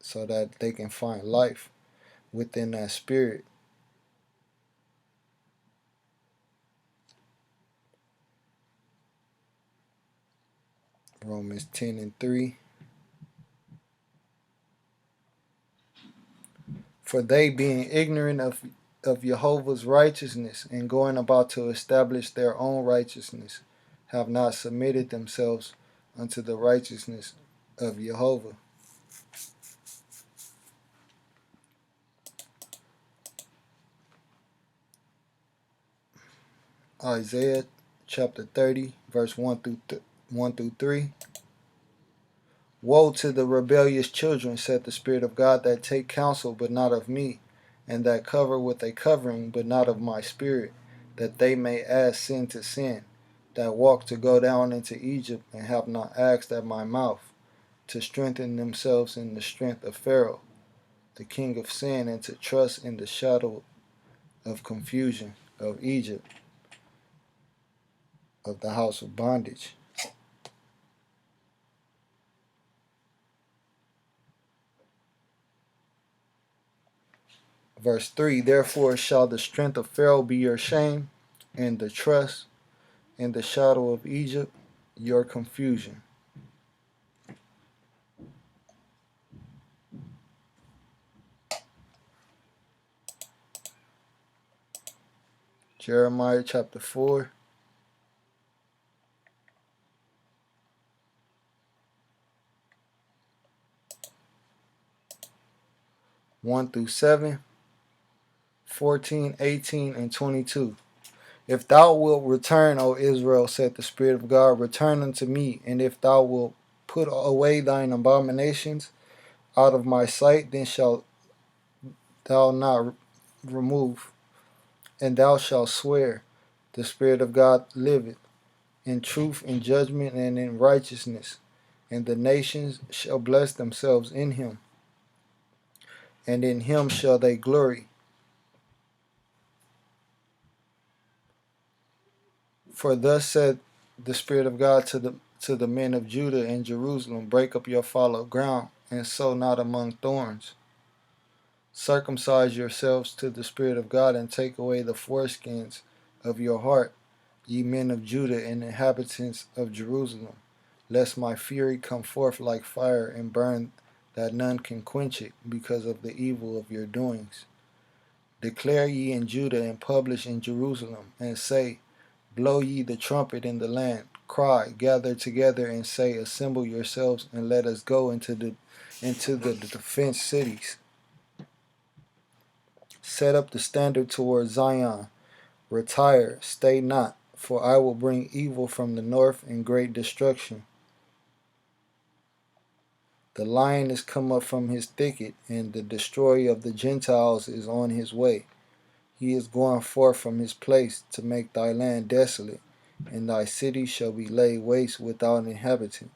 so that they can find life within that spirit. Romans 10 and 3. For they, being ignorant of Jehovah's righteousness and going about to establish their own righteousness, have not submitted themselves unto the righteousness of Jehovah. Isaiah chapter 30, verse 1 through 3. Woe to the rebellious children, said the Spirit of God, that take counsel, but not of me, and that cover with a covering, but not of my Spirit, that they may add sin to sin, that walk to go down into Egypt, and have not asked at my mouth, to strengthen themselves in the strength of Pharaoh, the king of sin, and to trust in the shadow of confusion of Egypt, of the house of bondage. Verse 3. Therefore shall the strength of Pharaoh be your shame, and the trust in the shadow of Egypt your confusion. Jeremiah chapter 4. 1 through 7, 14, 18, and 22. If thou wilt return, O Israel, said the Spirit of God, return unto me, and if thou wilt put away thine abominations out of my sight, then shalt thou not remove, and thou shalt swear, the Spirit of God liveth, in truth, in judgment, and in righteousness, and the nations shall bless themselves in him, and in him shall they glory. For thus said the Spirit of God to the men of Judah and Jerusalem, break up your fallow ground, and sow not among thorns. Circumcise yourselves to the Spirit of God, and take away the foreskins of your heart, ye men of Judah and inhabitants of Jerusalem, lest my fury come forth like fire and burn that none can quench it, because of the evil of your doings. Declare ye in Judah and publish in Jerusalem, and say, blow ye the trumpet in the land. Cry, gather together, and say, assemble yourselves, and let us go into the defense cities. Set up the standard toward Zion. Retire, stay not, for I will bring evil from the north and great destruction. The lion is come up from his thicket, and the destroyer of the Gentiles is on his way. He is going forth from his place to make thy land desolate, and thy city shall be laid waste without inhabitant.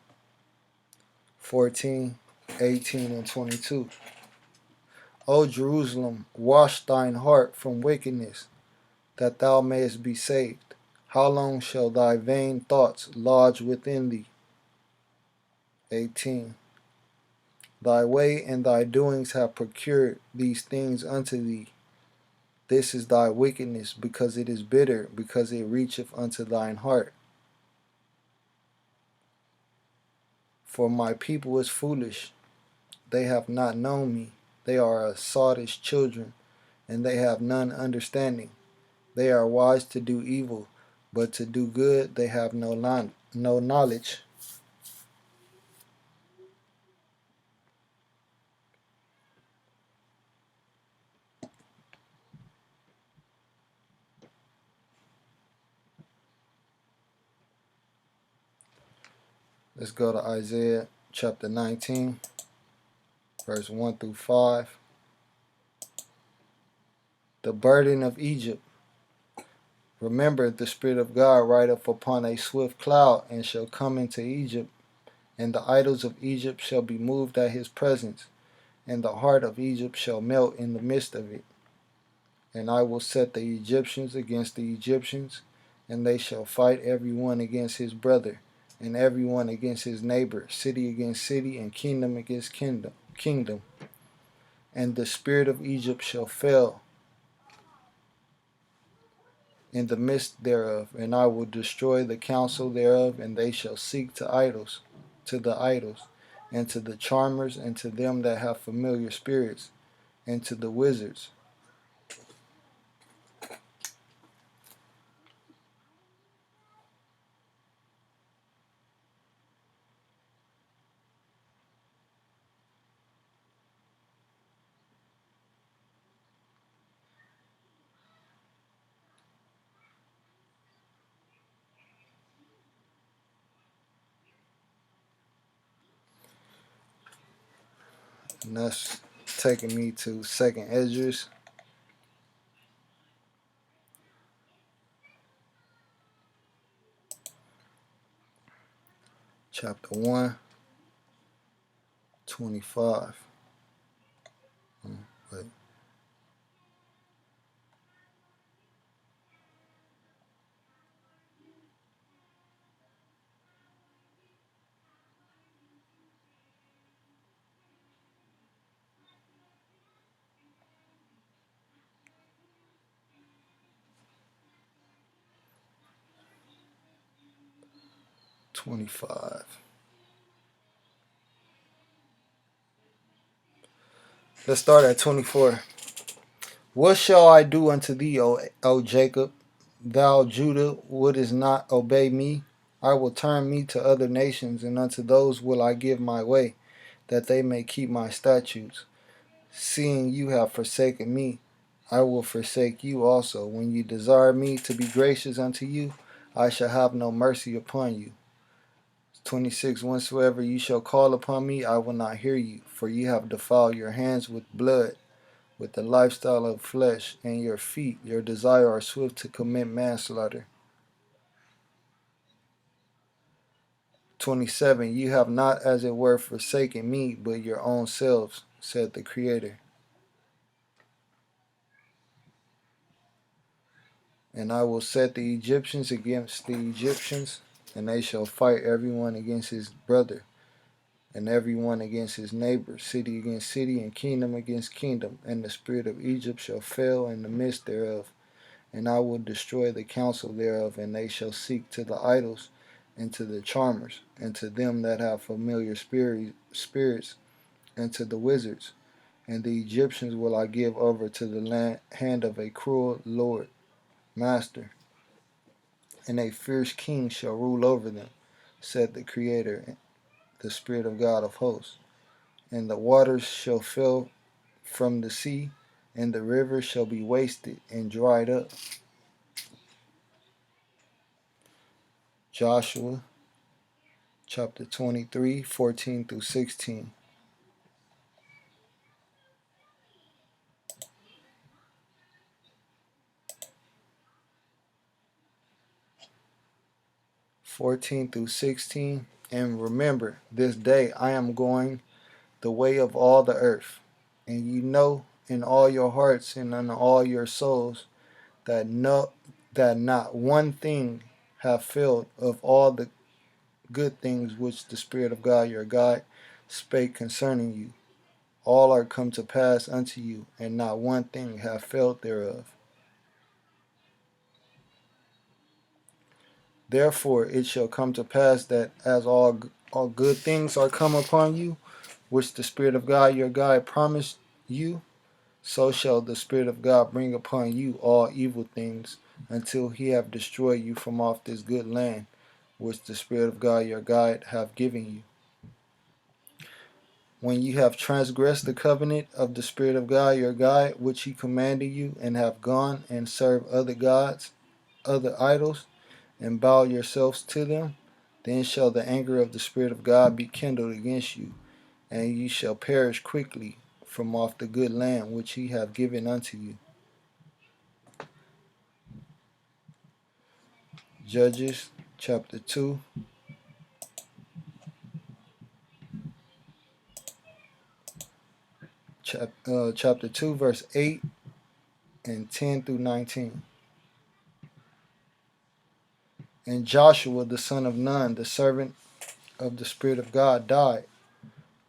14, 18, and 22. O Jerusalem, wash thine heart from wickedness, that thou mayest be saved. How long shall thy vain thoughts lodge within thee? 18. Thy way and thy doings have procured these things unto thee. This is thy wickedness, because it is bitter, because it reacheth unto thine heart. For my people is foolish, they have not known me. They are as sottish children, and they have none understanding. They are wise to do evil, but to do good they have no knowledge. Let's go to Isaiah chapter 19, verse 1 through 5. The burden of Egypt. Remember, the Spirit of God rideth upon a swift cloud, and shall come into Egypt, and the idols of Egypt shall be moved at his presence, and the heart of Egypt shall melt in the midst of it. And I will set the Egyptians against the Egyptians, and they shall fight every one against his brother, and every one against his neighbor, city against city, and kingdom against kingdom. And the spirit of Egypt shall fail in the midst thereof, and I will destroy the counsel thereof, and they shall seek to the idols, and to the charmers, and to them that have familiar spirits, and to the wizards. And that's taking me to 2nd Esdras, chapter 1, 25. Wait. 25. Let's start at 24. What shall I do unto thee, O Jacob? Thou, Judah, wouldest not obey me? I will turn me to other nations, and unto those will I give my way, that they may keep my statutes. Seeing you have forsaken me, I will forsake you also. When you desire me to be gracious unto you, I shall have no mercy upon you. 26. Whensoever you shall call upon me, I will not hear you, for you have defiled your hands with blood, with the lifestyle of flesh, and your feet, your desire are swift to commit manslaughter. 27. You have not as it were forsaken me, but your own selves, said the Creator. And I will set the Egyptians against the Egyptians, and they shall fight every one against his brother, and every one against his neighbor, city against city, and kingdom against kingdom. And the spirit of Egypt shall fail in the midst thereof, and I will destroy the counsel thereof, and they shall seek to the idols, and to the charmers, and to them that have familiar spirits, and to the wizards. And the Egyptians will I give over to the hand of a cruel lord, master, and a fierce king shall rule over them, said the Creator, the Spirit of God of hosts. And the waters shall fill from the sea, and the rivers shall be wasted and dried up. Joshua chapter 23, 14 through 16. 14 through 16. And remember, this day I am going the way of all the earth. And you know in all your hearts and in all your souls that not one thing have failed of all the good things which the Spirit of God your God spake concerning you. All are come to pass unto you, and not one thing have failed thereof. Therefore it shall come to pass that as all good things are come upon you, which the Spirit of God your God promised you, so shall the Spirit of God bring upon you all evil things, until he have destroyed you from off this good land, which the Spirit of God your guide hath given you. When you have transgressed the covenant of the Spirit of God your guide, which he commanded you, and have gone and served other gods, other idols, and bow yourselves to them, then shall the anger of the Spirit of God be kindled against you, and ye shall perish quickly from off the good land which he hath given unto you. Judges chapter 2, chapter 2, verse 8 and 10 through 19. And Joshua the son of Nun, the servant of the Spirit of God, died,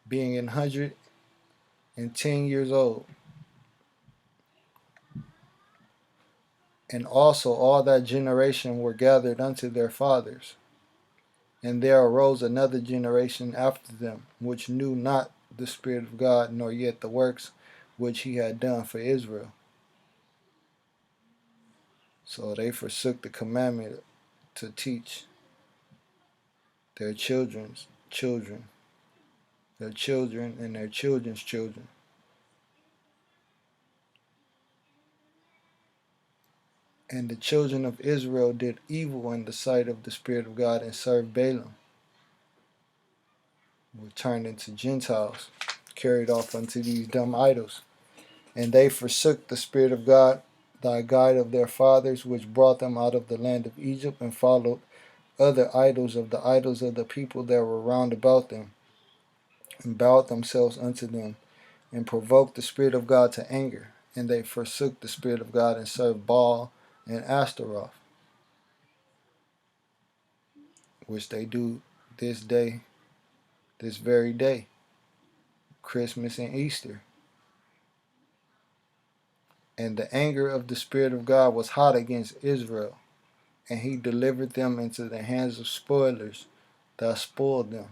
being 110 years old. And also all that generation were gathered unto their fathers. And there arose another generation after them, which knew not the Spirit of God, nor yet the works which he had done for Israel. So they forsook the commandment to teach their children's children, their children and their children's children. And the children of Israel did evil in the sight of the Spirit of God, and served Balaam, were turned into Gentiles, carried off unto these dumb idols. And they forsook the Spirit of God, thy guide of their fathers, which brought them out of the land of Egypt, and followed other idols of the people that were round about them, and bowed themselves unto them, and provoked the Spirit of God to anger. And they forsook the Spirit of God, and served Baal and Ashtaroth, which they do this day, this very day, Christmas and Easter. And the anger of the Spirit of God was hot against Israel, and he delivered them into the hands of spoilers that spoiled them.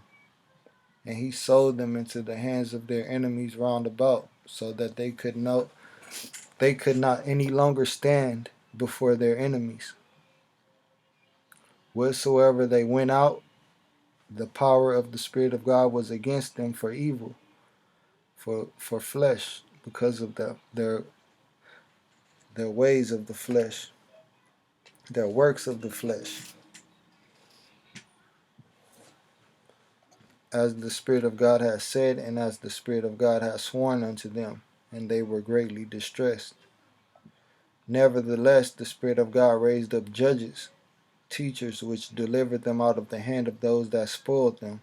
And he sold them into the hands of their enemies round about, so that they could not any longer stand before their enemies. Whatsoever they went out, the power of the Spirit of God was against them for evil, for flesh, because of their ways of the flesh, their works of the flesh, as the Spirit of God has said, and as the Spirit of God has sworn unto them, and they were greatly distressed. Nevertheless, the Spirit of God raised up judges, teachers, which delivered them out of the hand of those that spoiled them.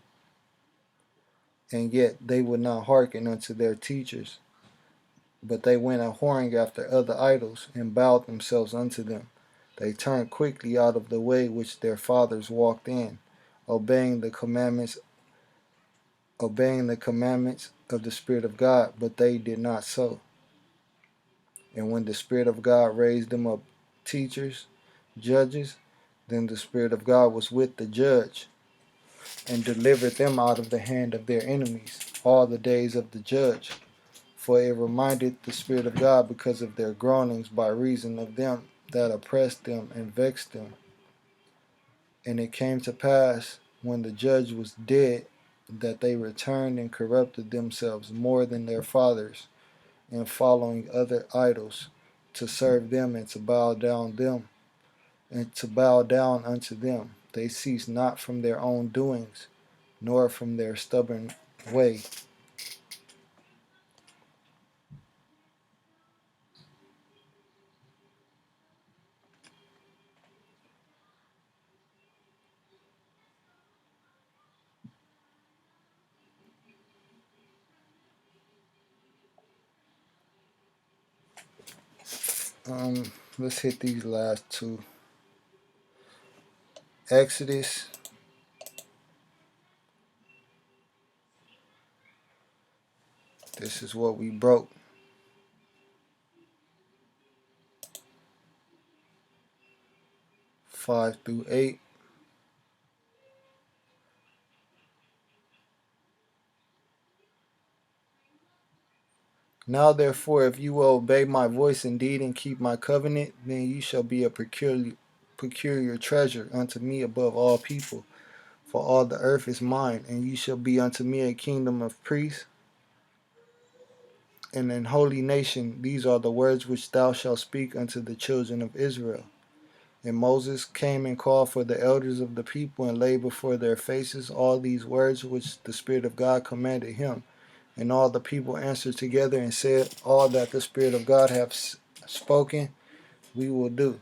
And yet they would not hearken unto their teachers, but they went a whoring after other idols, and bowed themselves unto them. They turned quickly out of the way which their fathers walked in, obeying the commandments of the Spirit of God, but they did not so. And when the Spirit of God raised them up teachers, judges, then the Spirit of God was with the judge, and delivered them out of the hand of their enemies all the days of the judge. For it reminded the Spirit of God because of their groanings by reason of them that oppressed them and vexed them. And it came to pass, when the judge was dead, that they returned and corrupted themselves more than their fathers, in following other idols, to serve them and to bow down unto them. They ceased not from their own doings, nor from their stubborn way. Let's hit these last two. Exodus This is what we broke. 5 through 8. Now therefore, if you will obey my voice indeed and keep my covenant, then you shall be a peculiar treasure unto me above all people. For all the earth is mine, and you shall be unto me a kingdom of priests and an holy nation. These are the words which thou shalt speak unto the children of Israel. And Moses came and called for the elders of the people and laid before their faces all these words which the Spirit of God commanded him. And all the people answered together and said, all that the Spirit of God hath spoken, we will do.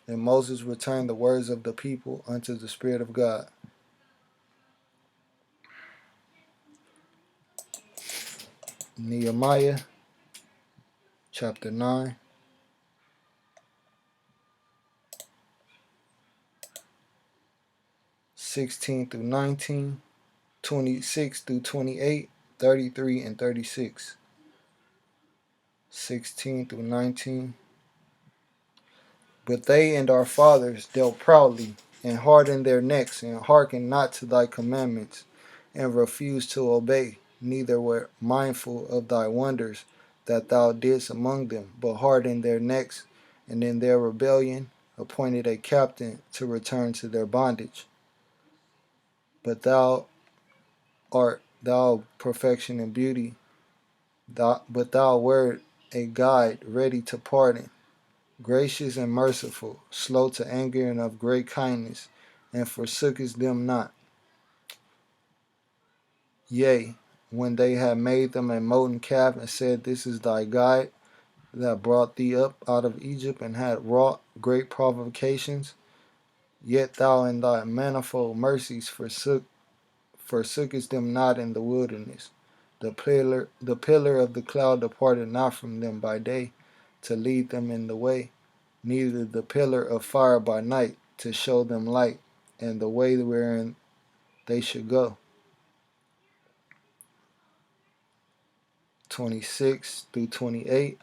And Moses returned the words of the people unto the Spirit of God. Nehemiah chapter 9, 16 through 19, 26 through 28, 33 and 36. 16 through 19. But they and our fathers dealt proudly, and hardened their necks, and hearkened not to thy commandments, and refused to obey, neither were mindful of thy wonders that thou didst among them, but hardened their necks, and in their rebellion appointed a captain to return to their bondage. But thou art thou perfection and beauty, but thou wert a guide ready to pardon, gracious and merciful, slow to anger and of great kindness, and forsookest them not. Yea, when they had made them a molten calf, and said, this is thy guide that brought thee up out of Egypt, and had wrought great provocations, yet thou in thy manifold mercies forsookest them not in the wilderness. The pillar of the cloud departed not from them by day, to lead them in the way, neither the pillar of fire by night, to show them light, and the way wherein they should go. 26 through 28.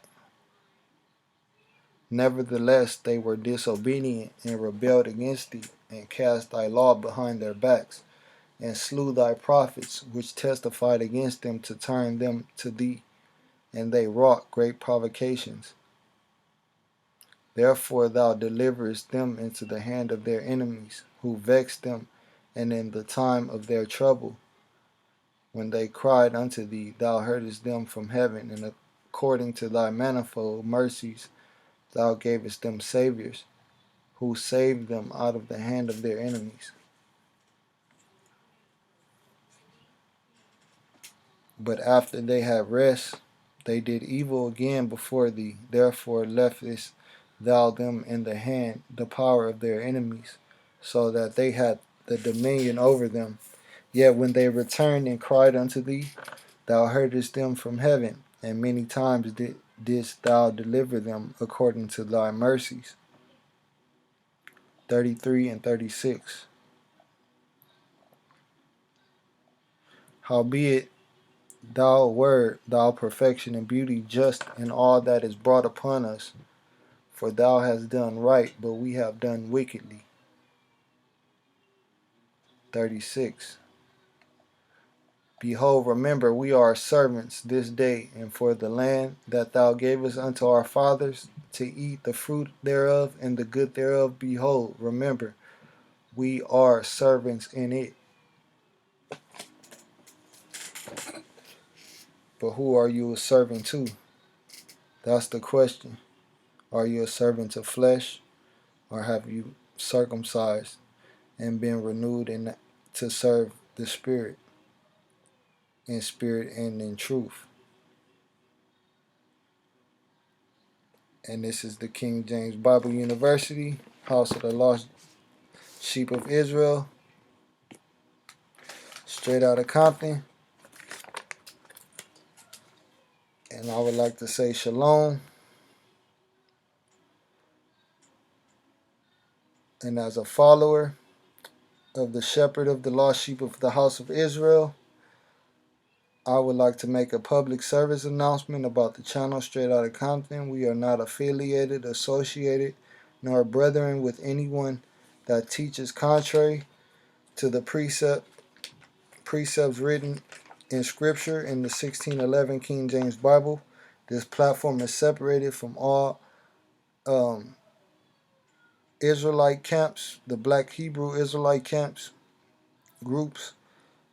Nevertheless, they were disobedient and rebelled against thee, and cast thy law behind their backs, and slew thy prophets, which testified against them to turn them to thee, and they wrought great provocations. Therefore thou deliverest them into the hand of their enemies, who vexed them, and in the time of their trouble, when they cried unto thee, thou heardest them from heaven, and according to thy manifold mercies thou gavest them saviors, who saved them out of the hand of their enemies. But after they had rest, they did evil again before thee. Therefore leftest thou them in the hand, the power of their enemies, so that they had the dominion over them. Yet when they returned and cried unto thee, thou heardest them from heaven, and many times didst thou deliver them according to thy mercies. 33 and 36. Howbeit thou wert, thou perfection and beauty, just in all that is brought upon us, for thou hast done right, but we have done wickedly. 36. Behold, remember, we are servants this day, and for the land that thou gavest unto our fathers to eat the fruit thereof and the good thereof, behold, remember, we are servants in it. But who are you a servant to? That's the question. Are you a servant to flesh, or have you circumcised and been renewed to serve the Spirit, in spirit and in truth? And this is the King James Bible University, House of the Lost Sheep of Israel, straight out of Compton. And I would like to say shalom. And as a follower of the shepherd of the lost sheep of the house of Israel, I would like to make a public service announcement about the channel Straight Outta Compton. We are not affiliated, associated, nor brethren with anyone that teaches contrary to the precepts written in Scripture in the 1611 King James Bible, This platform is separated from all um, Israelite camps, the black Hebrew Israelite camps, groups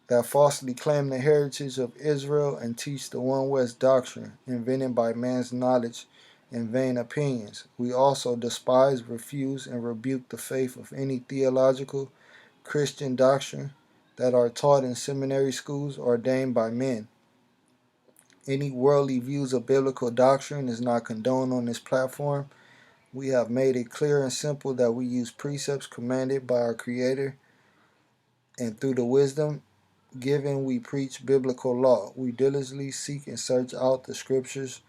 that falsely claim the heritage of Israel and teach the One West doctrine, invented by man's knowledge and vain opinions. We also despise, refuse, and rebuke the faith of any theological Christian doctrine that are taught in seminary schools ordained by men. Any worldly views of biblical doctrine is not condoned on this platform. We have made it clear and simple that we use precepts commanded by our Creator, and through the wisdom given, we preach biblical law. We diligently seek and search out the scriptures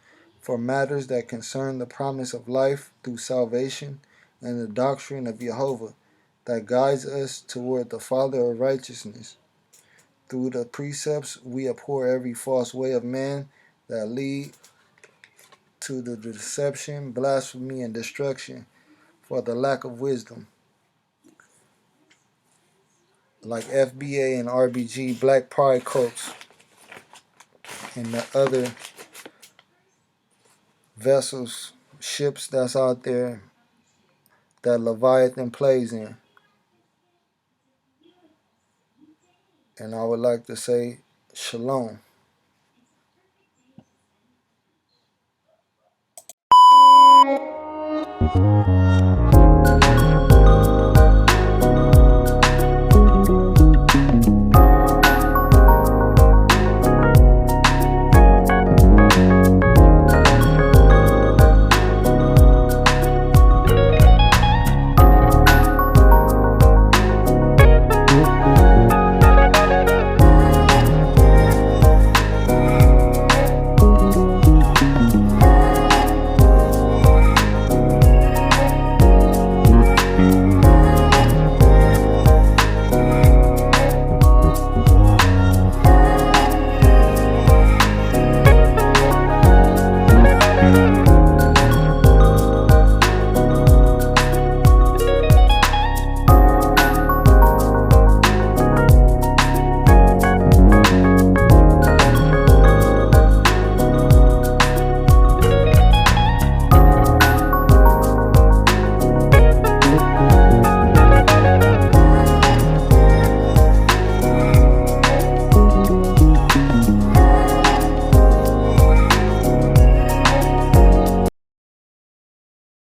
for matters that concern the promise of life through salvation and the doctrine of Jehovah that guides us toward the Father of righteousness. Through the precepts, we abhor every false way of man that lead to the deception, blasphemy, and destruction for the lack of wisdom. Like FBA and RBG, Black Pride cults, and the other vessels, ships that's out there that Leviathan plays in. And I would like to say shalom.